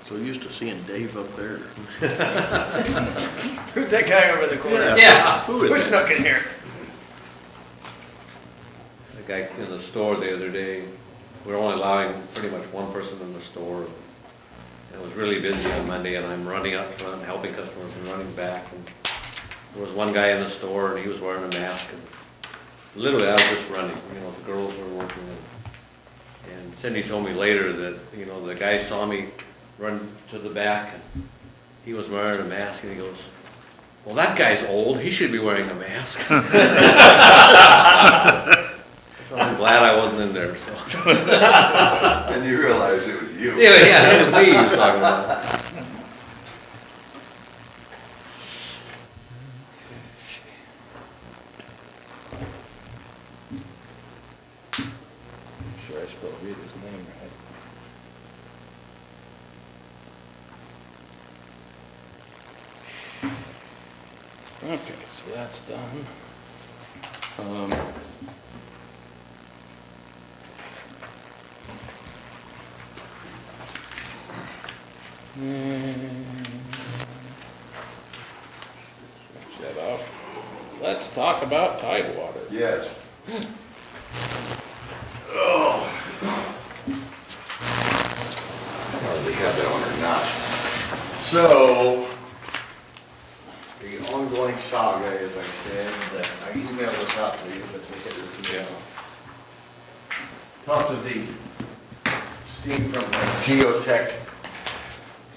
So used to seeing Dave up there. Who's that guy over the corner? Yeah. Who is Who that? snuck in here? The guy in the store the other day, we're only allowing pretty much one person in the store. It was really busy on Monday, and I'm running up front, helping customers and running back. And there was one guy in the store, and he was wearing a mask. And literally, I was just running. You know, the girls were working. And Cindy told me later that, you know, the guy saw me run to the back, and he was wearing a mask, and he goes, "Well, that guy's old. He should be wearing a mask." So I'm glad I wasn't in there, so. And you realize it was you. Yeah, it was me he was talking about. Sure I spelled read his name right. Okay, so that's done. Switch that off. Let's talk about Tidewater. Yes. Hardly have that on or not. So, the ongoing saga, as I said, that I emailed this out to you, but this is, talked to the Steve from Geotech.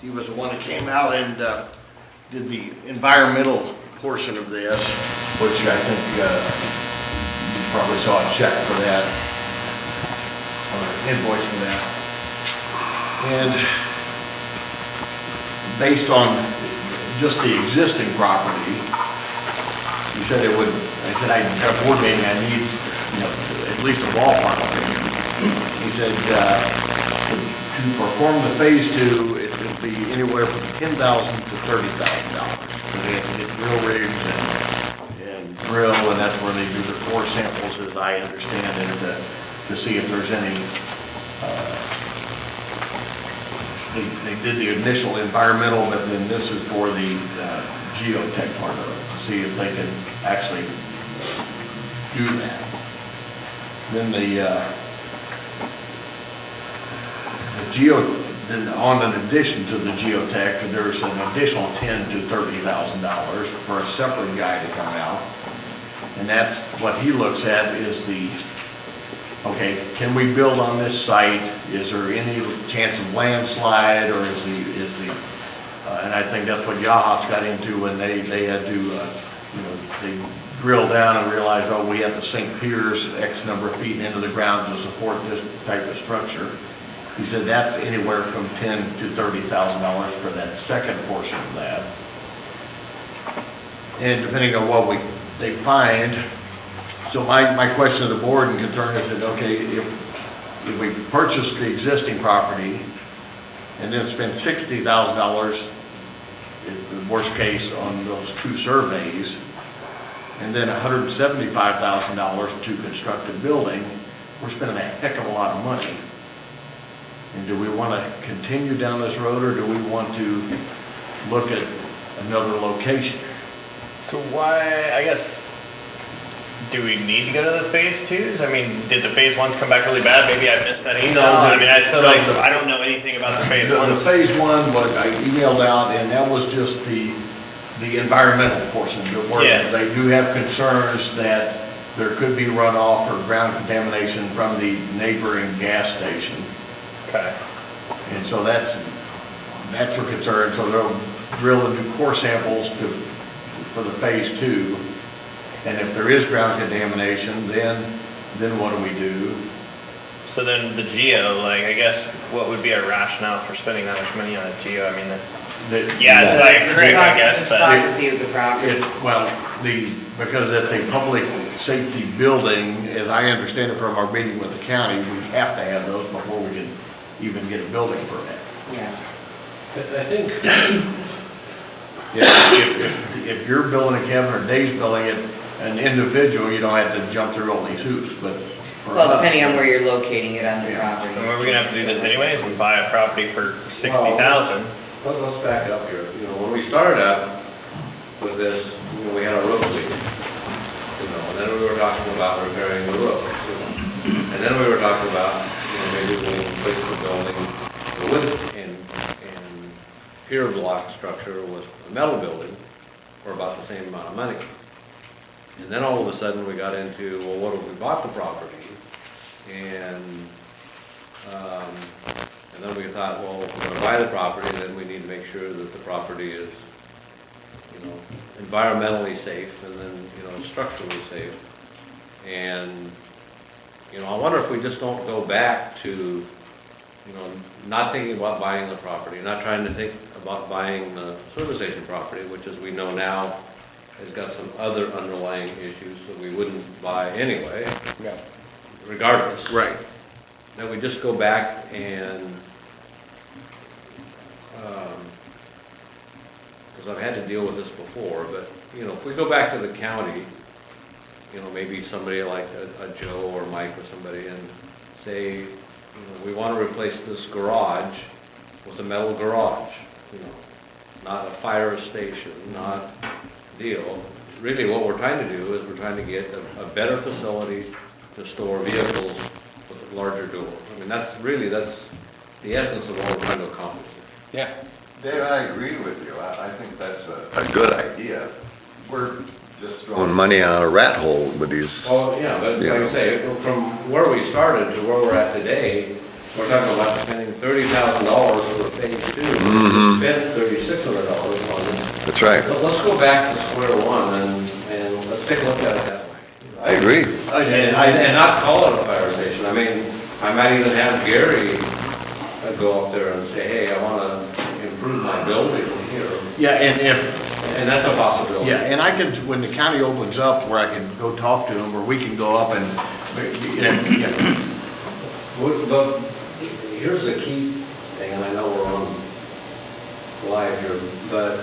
He was the one that came out and did the environmental portion of this, which I think you probably saw a check for that, or an invoice for that. And based on just the existing property, he said it would, I said, at a board meeting, I need, you know, at least a ballpark. He said, to perform the phase 2, it would be anywhere from $10,000 to $30,000. They have to get drill rigs and drill, and that's where they do the core samples, as I understand it, to see if there's any, they did the initial environmental, but then this is for the geotech part of it, to see if they can actually do that. Then then in addition to the geotech, there's an additional $10,000 to $30,000 for a separate guy to come out. And that's what he looks at is okay, can we build on this site? Is there any chance of landslide, or and I think that's what Yahas got into when they had to, they drilled down and realized, oh, we have to sink piers X number of feet into the ground to support this type of structure. He said that's anywhere from $10,000 to $30,000 for that second portion of that. And depending on what they find, so my question to the board and concern is that, okay, if we purchase the existing property and then spend $60,000, in the worst case, on those 2 surveys, and then $175,000 to construct a building, we're spending a heck of a lot of money. And do we want to continue down this road, or do we want to look at another location? So why, I guess, do we need to go to the phase 2s? I mean, did the phase 1s come back really bad? Maybe I missed that email. I mean, I feel like I don't know anything about the phase 1s. The phase 1, what I emailed out, and that was just the environmental portion. Yeah. They do have concerns that there could be runoff or ground contamination from the neighboring gas station. Okay. And so that's your concern. So they'll drill the new core samples for the phase 2. And if there is ground contamination, then what do we do? So then the geo, like, I guess, what would be our rationale for spending that much money on a geo? I mean, yeah, it's like a creek, I guess, but. Topography of the property. Because it's a public safety building, as I understand it from our meeting with the county, we have to have those before we can even get a building permit. Yeah. I think, If you're building a cabin or Dave's building it, an individual, you don't have to jump through all these hoops, but. Well, depending on where you're locating it on the property. And we're gonna have to do this anyways, we buy a property for $60,000. let's back up here. You know, when we started out with this, you know, we had a roof leak. You know, and then we were talking about repairing the roof. You know, and then we were talking about, you know, maybe we'll replace the building, the wood and pier block structure with a metal building for about the same amount of money. And then all of a sudden we got into, well, what if we bought the property? And then we thought, well, if we're going to buy the property, then we need to make sure that the property is, you know, environmentally safe and then, you know, structurally safe. And, you know, I wonder if we just don't go back to, you know, not thinking about buying the property, not trying to think about buying the service station property, which, as we know now, has got some other underlying issues that we wouldn't buy anyway, regardless. Right. Then we just go back and, because I've had to deal with this before, but, you know, if we go back to the county, you know, maybe somebody like a Joe or Mike or somebody, and say, you know, we want to replace this garage with a metal garage, you know, not a fire station, not deal. Really what we're trying to do is we're trying to get a better facility to store vehicles with a larger door. I mean, that's the essence of what we're trying to accomplish. Yeah. Dave, I agree with you. I think that's a good idea. We're just throwing money on a rat hole with these. Oh, yeah, but like I say, from where we started to where we're at today, we're talking about spending $30,000 for phase 2. Mm-hmm. We spent $3,600 on it. That's right. But let's go back to square one and let's take a look at it that way. I agree. And not call it a fire station. I mean, I might even have Gary go up there and say, hey, I want to improve my building here. Yeah, And that's a possibility. yeah, and I can, when the county opens up, where I can go talk to them, or we can go up and, But here's the key thing, and I know we're on live here, but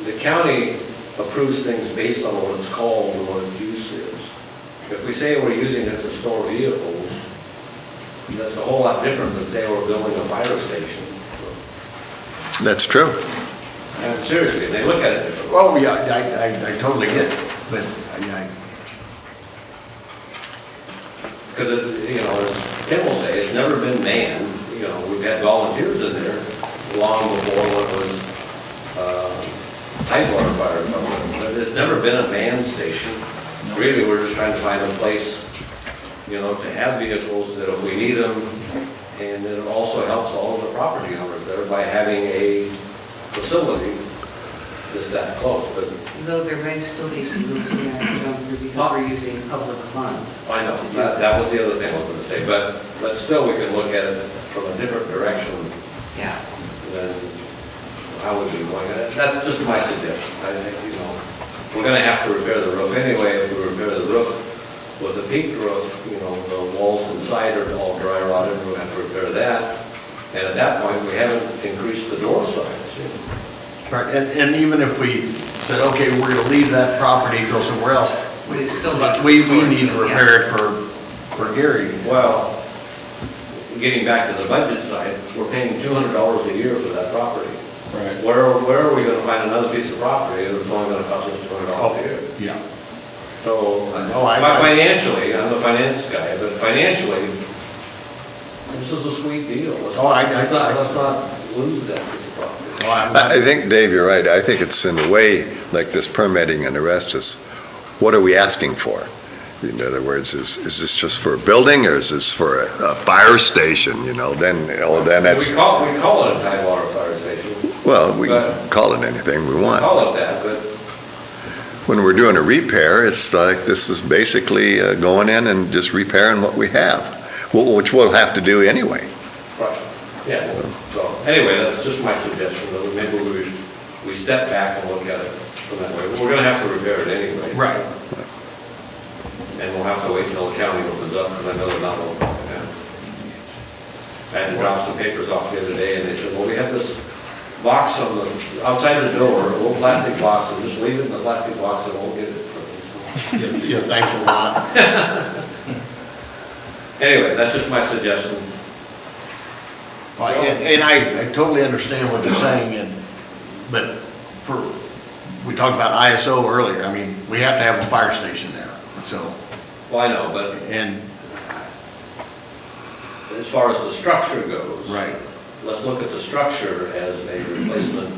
the county approves things based on what it's called and what its use is. If we say we're using it to store vehicles, that's a whole lot different than say we're building a fire station. That's true. And seriously, they look at it differently. well, yeah, I totally get it, but, Because, you know, as Tim will say, it's never been manned. You know, we've had volunteers in there long before what was Tidewater Fire Department. But it's never been a manned station. Really, we're just trying to find a place, you know, to have vehicles that if we need them, and it also helps all of the property owners there by having a facility that's that close. But Though there may still be some hoops we have to jump through because we're using public funds. I know, that was the other thing I was gonna say, but still we can look at it from a different direction Yeah. than I would be going at it. That's just my suggestion. I think, we're gonna have to repair the roof anyway. If we repair the roof with a peaked roof, the walls inside are all dry rotted, we're gonna have to repair that. And at that point, we haven't increased the door size. Right, and even if we said, okay, we're gonna leave that property, go somewhere else, We still but need to. we need to repair it for Gary. Well, getting back to the budget side, we're paying $200 a year for that property. Right. Where are we gonna find another piece of property that's only gonna cost us $200 a year? Yeah. So, I- financially, I'm the finance guy, but financially, this is a sweet deal. Let's not lose that piece of property. I think, Dave, you're right. I think it's in a way like this permitting and the rest is, what are we asking for? In other words, is this just for a building or is this for a fire station, then that's, We call it a Tidewater Fire Station. well, we can call it anything we We want. call it that, but When we're doing a repair, it's like, this is basically going in and just repairing what we have, which we'll have to do anyway. right, yeah. So, anyway, that's just my suggestion, that maybe we step back and look at it from that way. We're gonna have to repair it anyway. Right. And we'll have to wait until the county opens up, because I know they're not open. I had to drop some papers off the other day, and they said, well, we have this box on the, outside the door, a little plastic box, and just leave it in the plastic box and we'll get it from you. Yeah, thanks a lot. Anyway, that's just my suggestion. And I totally understand what you're saying, but we talked about ISO earlier, I mean, we have to have a fire station there, so. Well, I know, but And, as far as the structure goes. right, Let's look at the structure as a replacement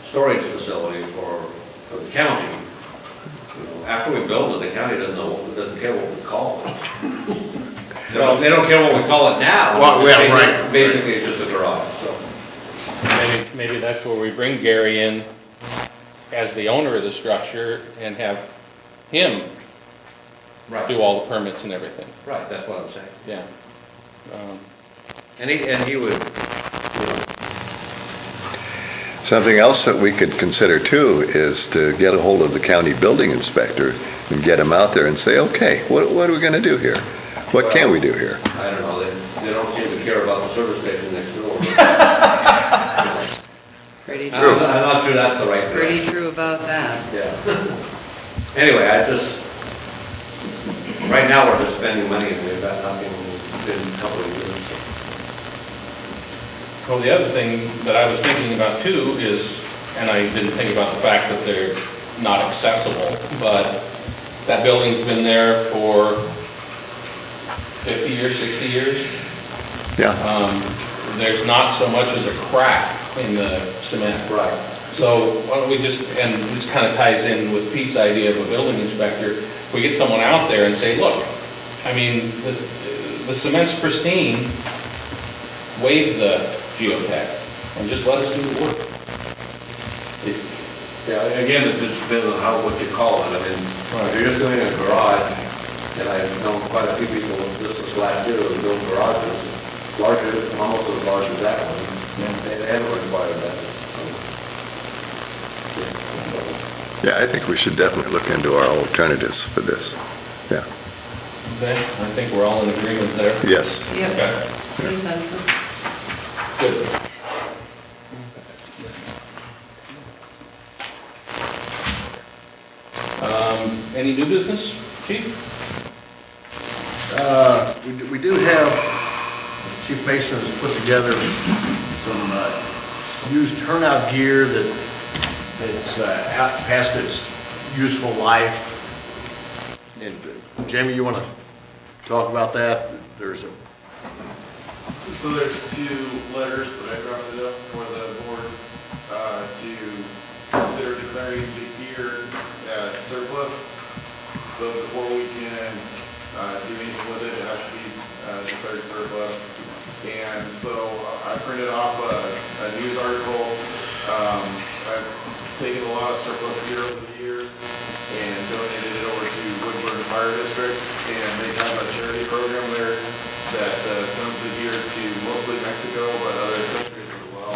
storage facility for the county. After we build it, the county doesn't care what we call it. They don't care what we call it now. Well, yeah, right. Basically, it's just a garage, so. Maybe that's where we bring Gary in as the owner of the structure and have him do all the permits and everything. Right, that's what I'm saying. Yeah. And he would, Something else that we could consider too is to get a hold of the county building inspector and get him out there and say, okay, what are we gonna do here? What can we do here? I don't know, they don't seem to care about the service station next door. Pretty I'm true. not sure that's the right. Pretty true about that. Yeah. Anyway, right now, we're just spending money and we've got nothing in a couple of years. Well, the other thing that I was thinking about too is, and I didn't think about the fact that they're not accessible, but that building's been there for 50 years, 60 years. Yeah, There's not so much as a crack in the cement. Right. So why don't we just, and this kind of ties in with Pete's idea of a building inspector, we get someone out there and say, look, I mean, the cement's pristine, waive the geotech, and just let us do the work. Yeah, again, it just depends on what you call it. I mean, if you're just doing a garage, and I've known quite a few people this last year who built garages, larger, almost as large as that one. They haven't required that. yeah, I think we should definitely look into our alternatives for this. Yeah, Okay, I think we're all in agreement there. yes. Yep. Okay, Consensus. good. Any new business, Chief? we do have, Chief Mason has put together some used turnout gear that's past its useful life. And Jamie, you want to talk about that? There's a So there's two letters that I drafted up for the board to consider declaring the gear as surplus. So before we can do anything with it, it has to be declared surplus. And so I printed off a news article. I taken a lot of surplus gear over the years and donated it over to Woodburn Fire District, and they have a charity program there that sends the gear to mostly Mexico, but other countries as well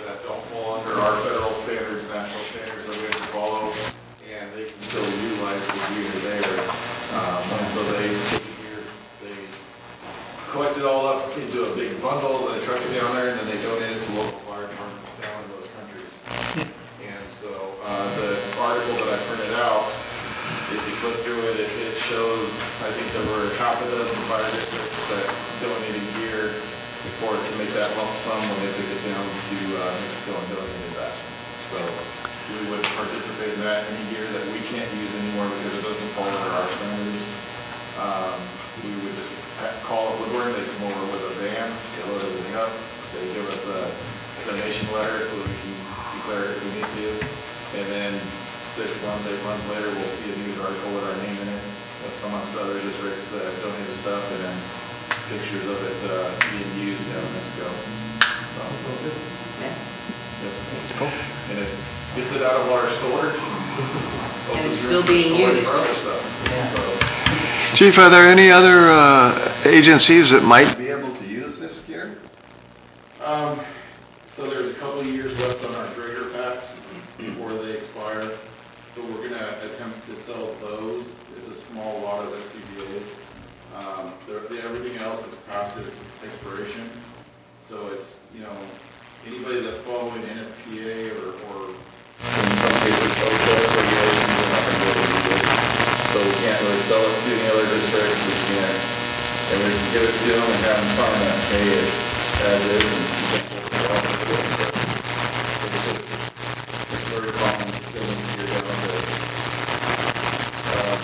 that don't fall under our federal standards, national standards that we have to follow, and they can still utilize the gear there. So they take the gear, they collect it all up into a big bundle, they truck it down there, and then they donate it to local fire departments down in those countries. And so the article that I printed out, if you click through it, it shows, I think there were half a dozen fire districts that donated gear before to make that lump sum when they took it down to Mexico and donated that. So we would participate in that. Any gear that we can't use anymore because it doesn't fall under our standards, we would just call it Woodburn. They come over with a van, they load everything up, they give us a donation letter so that we can declare it if we need to, and then 6 months, 8 months later, we'll see a news article with our name in it, that's amongst other districts that donated stuff, and then pictures of it being used down in Mexico. Yep. And it gets it out of water storage. And it's still being used. Chief, are there any other agencies that might be able to use this gear? So there's a couple of years left on our Traeger packs before they expire. So we're gonna attempt to sell those. It's a small lot of SCBA's. Everything else is past its expiration. So it's, anybody that's following NFPA or in some cases OSHA regulations, we're not gonna be able to do it. So we can't really sell it to any other districts. We can't, and we can give it to them and have them sign that, pay it as is, and you can't hold it off. It's very common to kill them here down the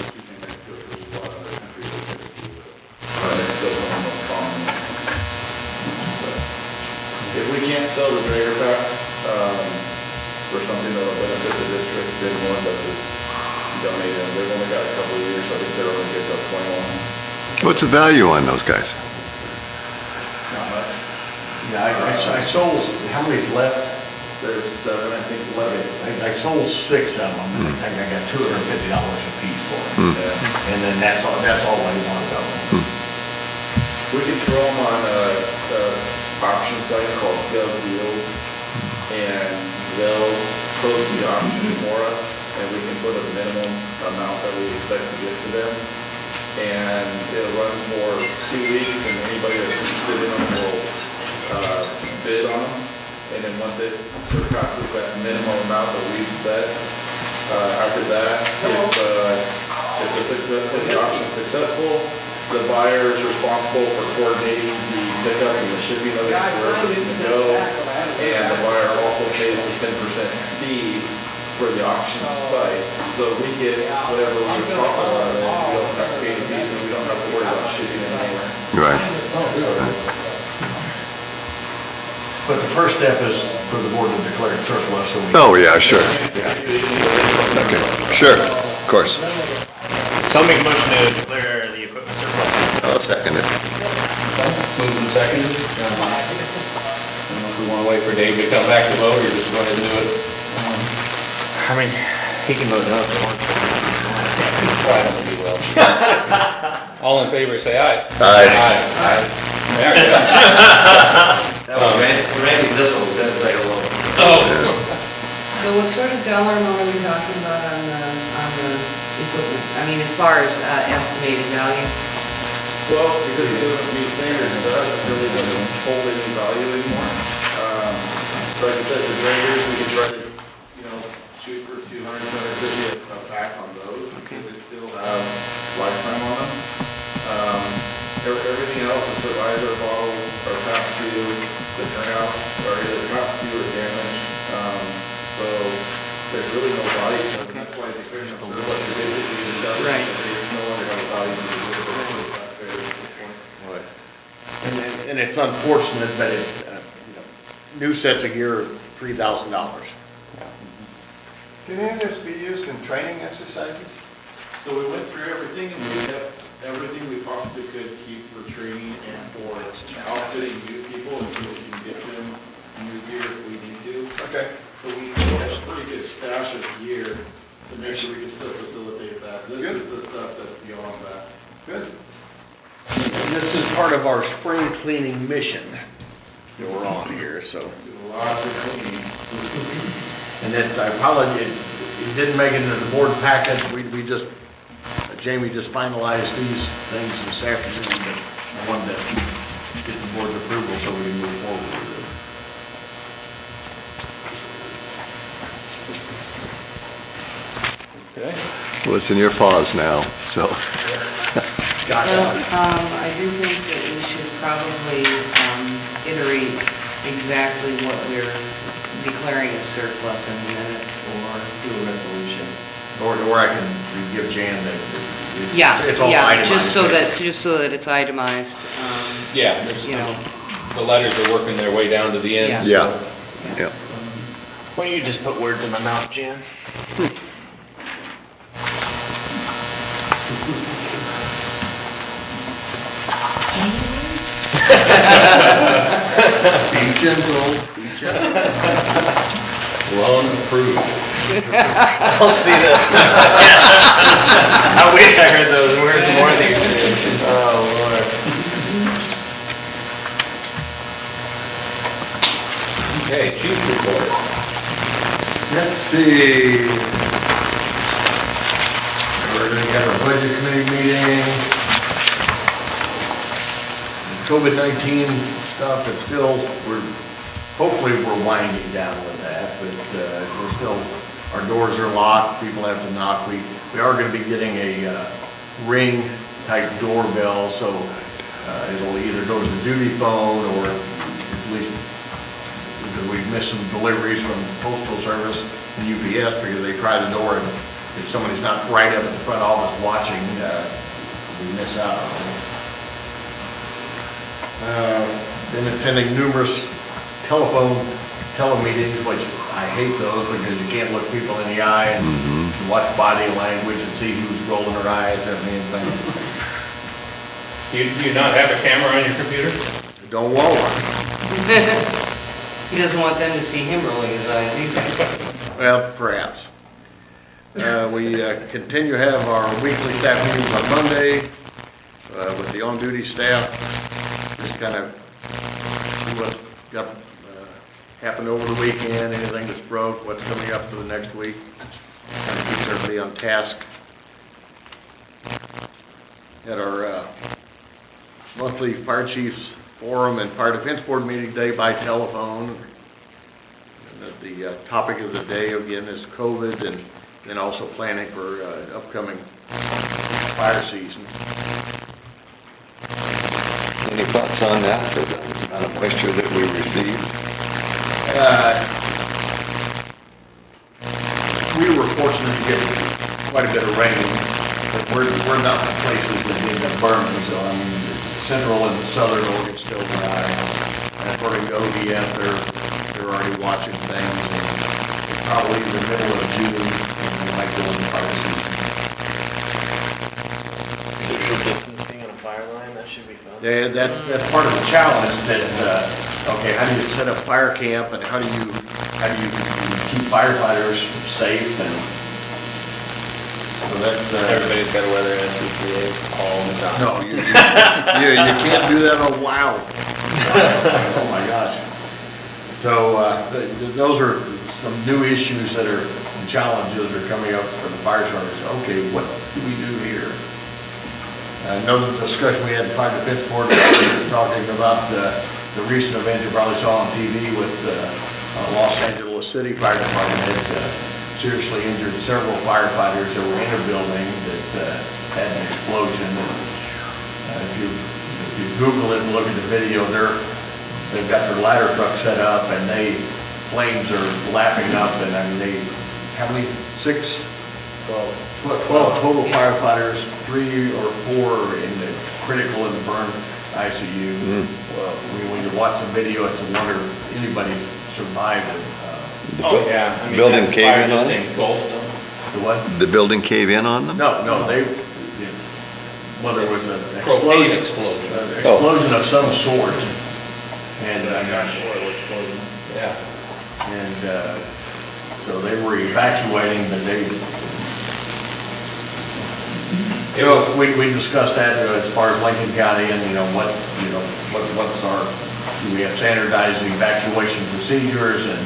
between Mexico, because there's a lot of other countries that tend to do it. Mexico's one of the most common. But if we can't sell the Traeger packs for something that'll benefit the district, then one that just donate them. They've only got a couple of years, so I think they're only good till 21. What's the value on those guys? Not much. Yeah, I sold, how many's left? There's 7, I think, 11. I sold 6 of them, and I think I got $250 a piece for them. And then that's all I want of them. We can throw them on a auction site called Gov Deals, and they'll post the auction for us, and we can put a minimum amount that we expect to give to them. And it'll run for 2 weeks, and anybody that's interested in them will bid on them. And then once it surpasses that minimum amount that we've set, after that, if the auction is successful, the buyer is responsible for coordinating the pickup and the shipping of it to wherever it's going to go. And the buyer also pays a 10% fee for the auction site. So we get whatever we profit out of it. We don't have to pay any fees, and we don't have to worry about shipping it anywhere. Right. But the first step is for the board to declare it surplus, so we... Oh, yeah, sure. Okay, sure, of course. So I'll make a motion to declare the equipment surplus. I'll second it. Moved and seconded. I don't know if we want to wait for Dave to come back to vote, or just go ahead and do it. I mean, he can vote no if he wants. Try not to be well. All in favor, say aye. Aye. Aye. There you go. That was Randy Bissell, that's right along. Oh. So what sort of dollar amount are we talking about on the equipment? I mean, as far as estimated value? Well, because it doesn't meet standards, it really doesn't hold any value anymore. Like I said, the Traegers, we can try to, shoot for 200, 250 a pack on those, because they still have lifetime on them. Everything else, the survivor bottles are past due, the turnouts are either past due or damaged. So there's really no value, so that's why the equipment is basically discovered. Right. They no longer have a value to the And it's unfortunate, but it's, new sets of gear are $3,000. Can any of this be used in training exercises? So we went through everything, and we kept everything we possibly could keep for training and for outfitting new people, and so we can get them new gear if we need to. Okay. So we have a pretty good staff make sure we can still facilitate that. This is the stuff that's beyond that. Good. This is part of our spring cleaning mission that we're on here, so. Lots of cleaning. And it's, I apologize, it didn't make it into the board package. We just, Jamie just finalized these things this afternoon, but I wanted to get the board's approval so we can move forward with it. Okay. Well, it's in your paws now, so. Well, I do think that we should probably iterate exactly what we're declaring as surplus in a minute or do a resolution. Or I can give Jan that. Yeah, it's all yeah, itemized. just so that it's itemized. Yeah, You know, the letters are working their way down to the end. Yeah. Yeah, yeah. Why don't you just put words in my mouth, Jan? Be gentle, be gentle. Loan approved. I'll see that. I wish I heard those words more these days. Oh, Lord. Okay, chief report. Let's see. We're gonna have our budget committee meeting. COVID-19 stuff is still, hopefully we're winding down with that, but we're still, our doors are locked, people have to knock. We are gonna be getting a ring type doorbell, so it'll either go to the duty phone or at least, because we've missed some deliveries from Postal Service and UPS because they try the door and if somebody's not right up at the front office watching, we miss out on it. Been attending numerous telemeetings, which I hate those because you can't look people in the eye and watch body language and see who's rolling their eyes and everything. Do you not have a camera on your computer? Don't want one. he doesn't want them to see him rolling his eyes either. Well, perhaps. We continue to have our weekly staff meetings on Monday with the on-duty staff. Just kind of see what got happened over the weekend, anything that's broke, what's coming up for the next week. Kind of keeps everybody on task. At our monthly fire chiefs forum and fire defense board meeting today by telephone. And the topic of the day again is COVID and then also planning for upcoming fire season. Any thoughts on that, for the amount of moisture that we received? We were fortunate to get quite a bit of rain, but we're not the places that need to burn, so I mean, central and southern Oregon still dry. And according to ODF, they're already watching things, and it's probably the middle of June, and they might go into fire season. Social distancing on a fire line, that should be fun. Yeah, that's part of the challenge that, okay, how do you set up fire camp and how do you keep firefighters safe and so that's, Everybody's got to wear their SCBA's all the time. no, you can't do that on wow. Oh my gosh. So, those are some new issues that are, and challenges that are coming up for the fire service. Okay, what do we do here? Another discussion we had in fire defense board, talking about the recent event you probably saw on TV with Los Angeles City Fire Department had seriously injured several firefighters that were in a building that had an explosion. If you Google it and look at the video, they've got their ladder truck set up and flames are lapping up and I mean how many? 12 total firefighters, 3 or 4 in the critical in the burn ICU. Well, when you watch the video, it's a wonder if anybody survived it. Oh, yeah. I mean, Building that cave fire in just on it? engulfed them. The what? The building cave in on them? No, there was an Propane explosion. explosion. Explosion of some sort. And, Yeah. and so they were evacuating, but You know, we discussed that as far as Lincoln County and, what's our, do we have standardized evacuation procedures and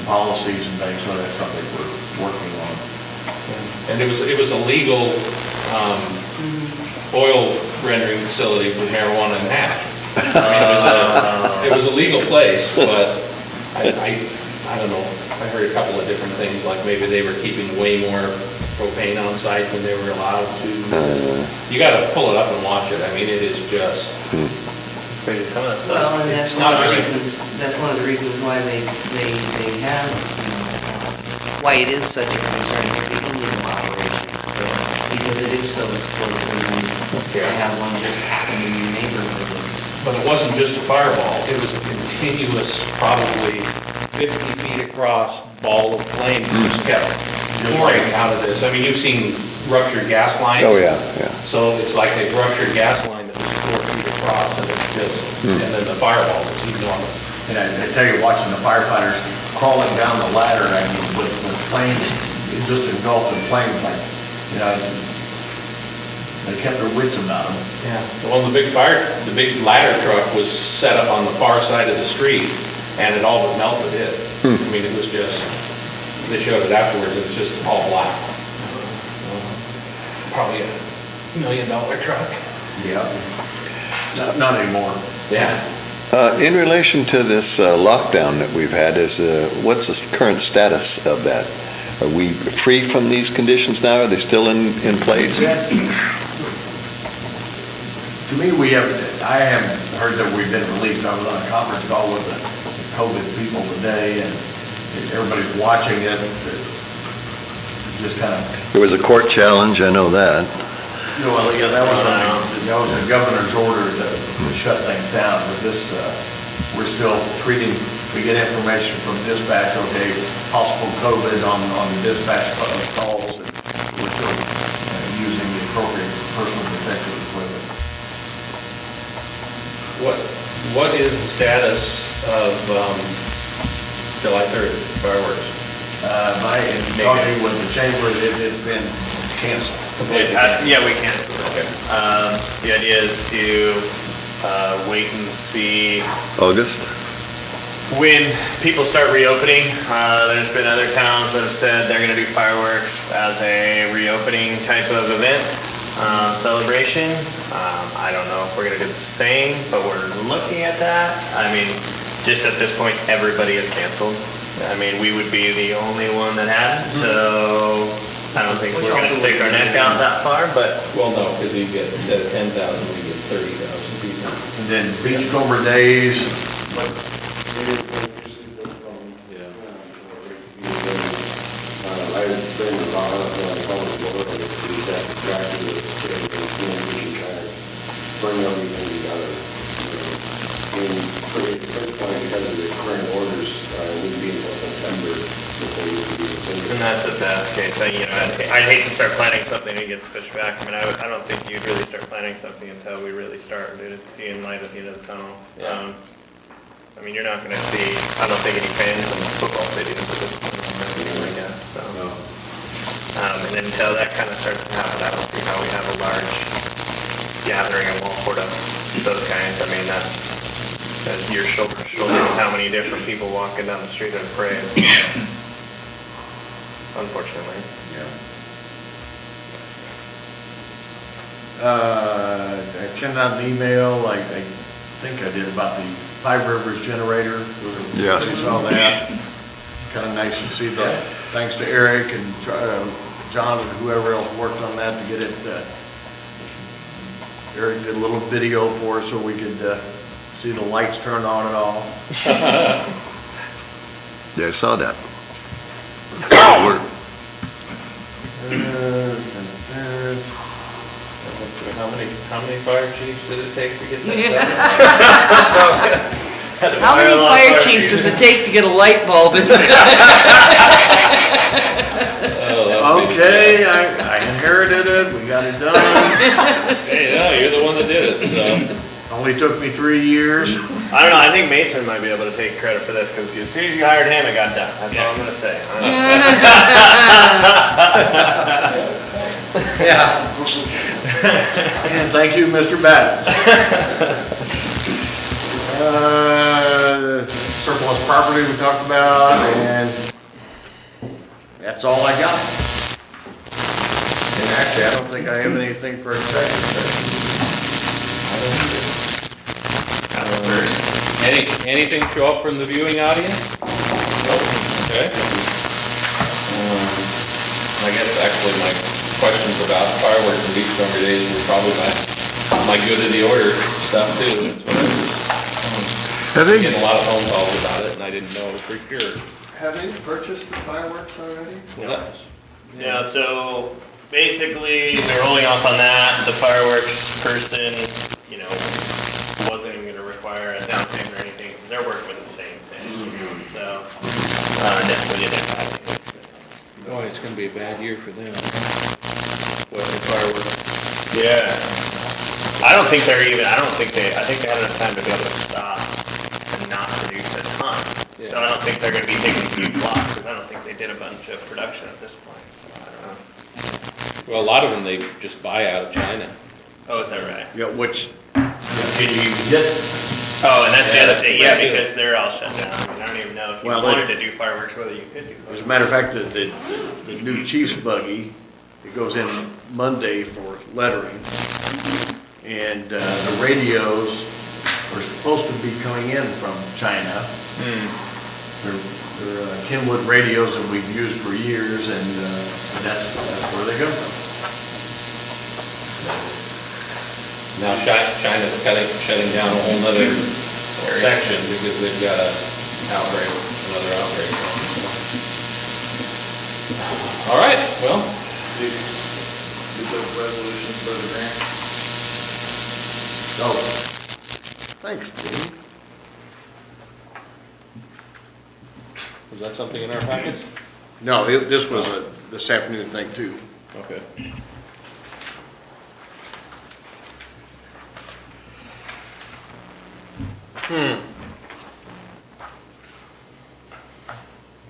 policies and things, so that's something we're working on. And it was a legal, oil rendering facility for marijuana and hash. I mean, it was a legal place, but I don't know, I heard a couple of different things, like maybe they were keeping way more propane on site than they were allowed to. You gotta pull it up and watch it, I mean, it is just. Maybe some of that stuff. Well, and It's not very- that's one of the reasons why they have, why it is such a concern for the Indian operations, because it is so explosive, and I have one just happened in the neighborhood. But it wasn't just a fireball, it was a continuous, probably 50 feet across ball of flame that just kept pouring out of this. I mean, you've seen ruptured gas lines. Oh, yeah. So it's like a ruptured gas line that was 4 feet across, and it's just, and then the fireball was enormous. And I tell you, watching the firefighters crawling down the ladder, I mean, with flames, it just engulfed in flames, like, they kept their wits about them. Yeah. Well, the big ladder truck was set up on the far side of the street, and it all but melted it. I mean, it was just, they showed it afterwards, it was just all black. Probably $1 million truck. Yeah. Not anymore. Yeah. In relation to this lockdown that we've had, what's the current status of that? Are we free from these conditions now? Are they still in place? To me, I haven't heard that we've been released. I was on a conference call with the COVID people today, and everybody's watching it. Just kind of. There was a court challenge, I know that. Well, yeah, that was the governor's order to shut things down, but this, we're still treating, we get information from dispatch, okay, possible COVID on the dispatch calls, and we're still using the appropriate personal protective equipment. What is the status of July 3rd fireworks? Talking with the chamber, it's been canceled. Yeah, we can. Okay. The idea is to wait and see August? when people start reopening. There's been other towns that have said they're going to do fireworks as a reopening type of event, celebration. I don't know if we're going to do the same, but we're looking at that. I mean, just at this point, everybody is canceled. I mean, we would be the only one that hadn't, so I don't think we're going to stick our neck out that far, but. Well, no, because we get, instead of 10,000, we get 30,000 people. And then Beachcomber Days. I've been involved in a public board, and we've got to track of the state and community, kind of bring everything together. And for the first point, because of the current orders, it would be until September before we would be able to. And that's the best case. I'd hate to start planning something that gets pushed back. I mean, I don't think you'd really start planning something until we really start seeing light at the end of the tunnel. Yeah. I mean, you're not going to see, I don't think, any fans in the football stadiums at this point, I guess, so. And until that kind of starts to happen, I don't see how we have a large gathering in Walport, those kinds. I mean, that's your shoulder to shoulder with how many different people walking down the street at a parade. Unfortunately. I sent out an email, I think I did, about the Five Rivers generator. Yes. You saw that. Kind of nice to see that. Thanks to Eric and John and whoever else worked on that to get it. Eric did a little video for us so we could see the lights turn on and off. Yeah, I saw that. Good work. How many fire chiefs did it take to get that done? How many fire chiefs does it take to get a light bulb in? Okay, I inherited it, we got it done. Hey, no, you're the one that did it, so. Only took me 3 years. I don't know, I think Mason might be able to take credit for this, because as soon as you hired him, it got done. That's all I'm gonna say. Yeah. And thank you, Mr. Batten. Surplus property we talked about, and that's all I got. And actually, I don't think I have anything for executive session. Anything show up from the viewing audience? Okay. I guess actually my questions about fireworks and beach congregation were probably my good of the order stuff too. Have they, Getting a lot of phone calls about it, and I didn't know for sure. have they purchased the fireworks already? Yeah, so basically, they're holding off on that. The fireworks person, wasn't even gonna require a down payment or anything, 'cause they're working with the same thing. So, we didn't buy anything. Boy, it's gonna be a bad year for them. What, the fireworks? Yeah. I think they had enough time to be able to stop and not produce a ton. So I don't think they're gonna be taking huge blocks, because I don't think they did a bunch of production at this point, so I don't know. Well, a lot of them, they just buy out of China. Oh, is that right? Yeah, which, Oh, and that's the other thing, yeah, because they're all shut down. I mean, I don't even know if you Well, wanted to do fireworks, whether you could do as a fireworks. matter of fact, the new chief's buggy, it goes in Monday for lettering. And the radios are supposed to be coming in from China. They're Kenwood radios that we've used for years, and that's where they come from. Now China's shutting down a whole nother section because they've got another outbreak. All right, well, Is the resolution for the grant? So, thanks, Jimmy. was that something in our packets? No, this was a this afternoon thing too. Okay.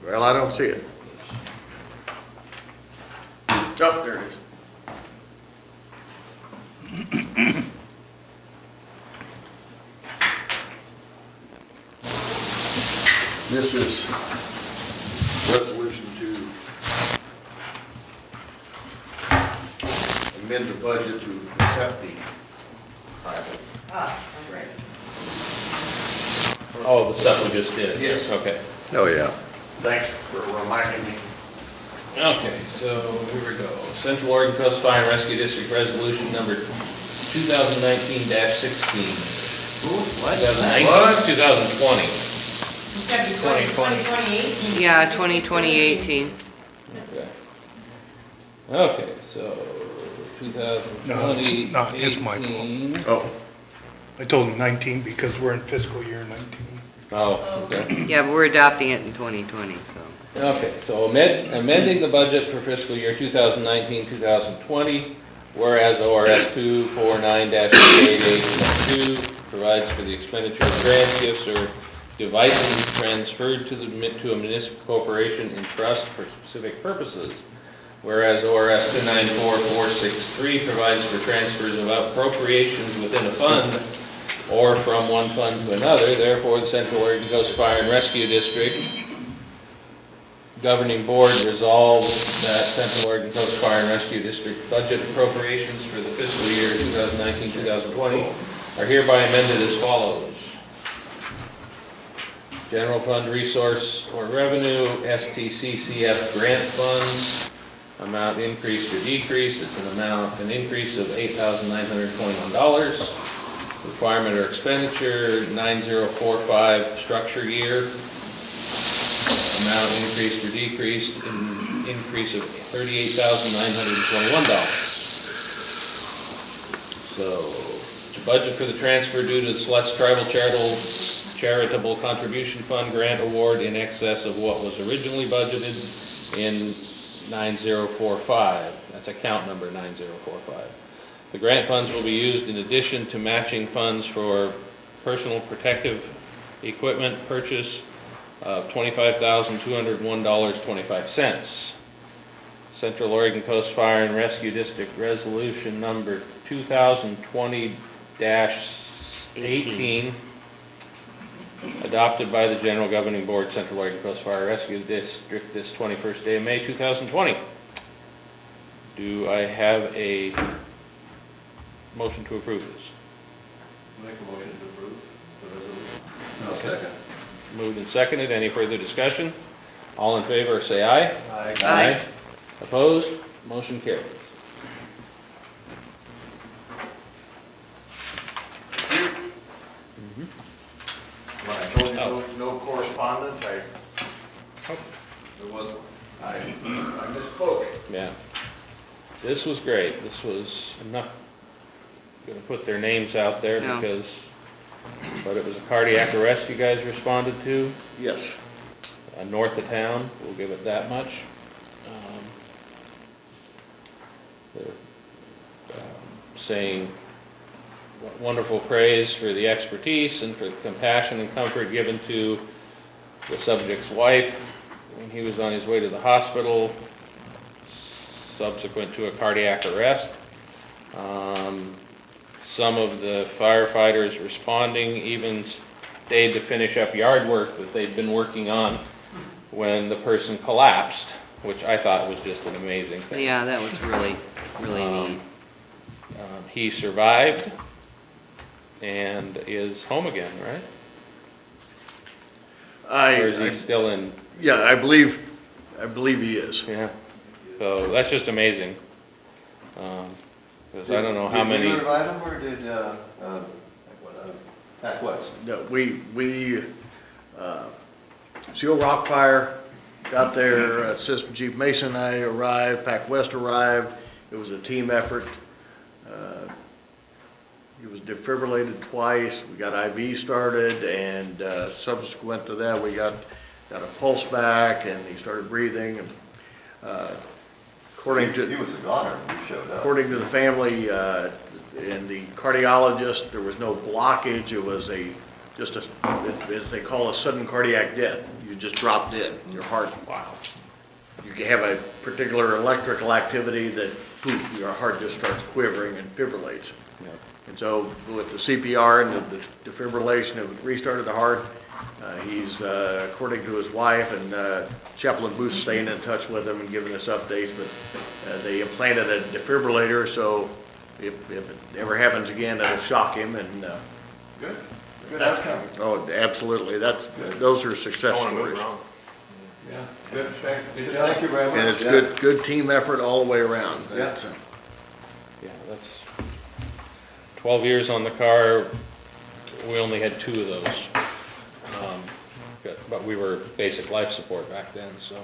Well, I don't see it. Oh, there it is. This is resolution to amend the budget to accept the item. Right. Oh, the stuff we just did? Yes. Okay. Oh, yeah. Thanks for reminding me. Okay, so here we go. Central Oregon Coast Fire and Rescue District Resolution number 2019-16. What? 2020. It's gotta be 2018. Yeah, 2018. Okay. Okay, so 2020. No, it's my fault. 18. Oh, I told him 19 because we're in fiscal year 19. Oh, okay. Yeah, but we're adopting it in 2020, so. Okay, so amending the budget for fiscal year 2019-2020, whereas ORS 249-388.2 provides for the expenditure of grants, gifts, or devices transferred to a municipal corporation in trust for specific purposes. Whereas ORS 294463 provides for transfers of appropriations within a fund or from one fund to another. Therefore, the Central Oregon Coast Fire and Rescue District Governing Board resolves that Central Oregon Coast Fire and Rescue District budget appropriations for the fiscal year 2019-2020 are hereby amended as follows. General Fund Resource or Revenue, STCCF Grant Funds, amount increased or decreased, it's an increase of $8,921. Requirement or expenditure, 9045 structure year, amount increased or decreased, increase of $38,921. So, the budget for the transfer due to the Select Tribal Charitable Contribution Fund grant award in excess of what was originally budgeted in 9045. That's account number 9045. The grant funds will be used in addition to matching funds for personal protective equipment purchase of $25,201.25. Central Oregon Coast Fire and Rescue District Resolution Number 2020-18, adopted by the General Governing Board, Central Oregon Coast Fire Rescue District, this 21st day of May 2020. Do I have a motion to approve this? Make a motion to approve the resolution. No, second. Moved and seconded. Any further discussion? All in favor, say aye. Aye. Aye. Opposed? Motion carries. When I told you no correspondence, there wasn't. I misspoke. Yeah. This was great. This was, I'm not gonna put their names out there No. because, but it was a cardiac arrest you guys responded to, Yes. north of town, we'll give it that much. They're saying wonderful praise for the expertise and for the compassion and comfort given to the subject's wife when he was on his way to the hospital subsequent to a cardiac arrest. Some of the firefighters responding even stayed to finish up yard work that they'd been working on when the person collapsed, which I thought was just an amazing thing. Yeah, that was really, really neat. He survived and is home again, right? Or is he still in? Yeah, I believe he is. Yeah. So that's just amazing. Because I don't know how many. Did we revive him or did, Pat West? No, we Seal Rock Fire got there, Assistant Chief Mason and I arrived, Pac West arrived. It was a team effort. He was defibrillated twice. We got IV started, and subsequent to that, we got a pulse back, and he started breathing. And according to He was a goner when he showed up. according to the family and the cardiologist, there was no blockage. It was just as they call a sudden cardiac death. You just dropped dead. Your heart, wow. You can have a particular electrical activity that, poof, your heart just starts quivering and fibrillates. Yep. And so with the CPR and the defibrillation, it restarted the heart. He's, according to his wife, and Chaplain Booth staying in touch with him and giving us updates, but they implanted a defibrillator, so if it ever happens again, that'll shock him, and Good. Good outcome. oh, absolutely, those are success stories. Yeah, good, thank you very much. And it's Yeah. good team effort all the way around. Yeah. It's, Yeah, that's 12 years on the car. We only had 2 of those. But we were basic life support back then, so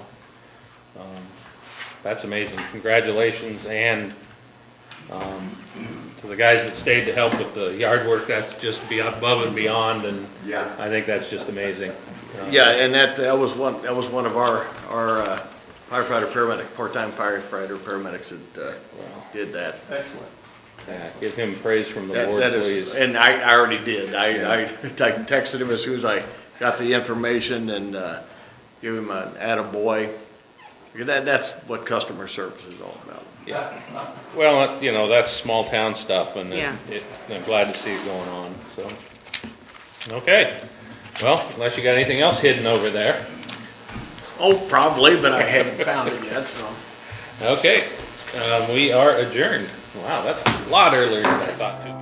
that's amazing. Congratulations, and to the guys that stayed to help with the yard work, that's just above and beyond, and Yeah. I think that's just amazing. yeah, and that was one of our firefighter paramedic, part-time firefighter paramedics that did that. Excellent. Yeah, give him praise from the That board, is, please. and I already did. I texted him as soon as I got the information and give him an attaboy. That's what customer service is all about. Yeah. Well, that's small town stuff, and Yeah. I'm glad to see it going on, so. Okay. Well, unless you got anything else hidden over there. Oh, probably, but I haven't found it yet, so. Okay. We are adjourned. Wow, that's a lot earlier than I thought to.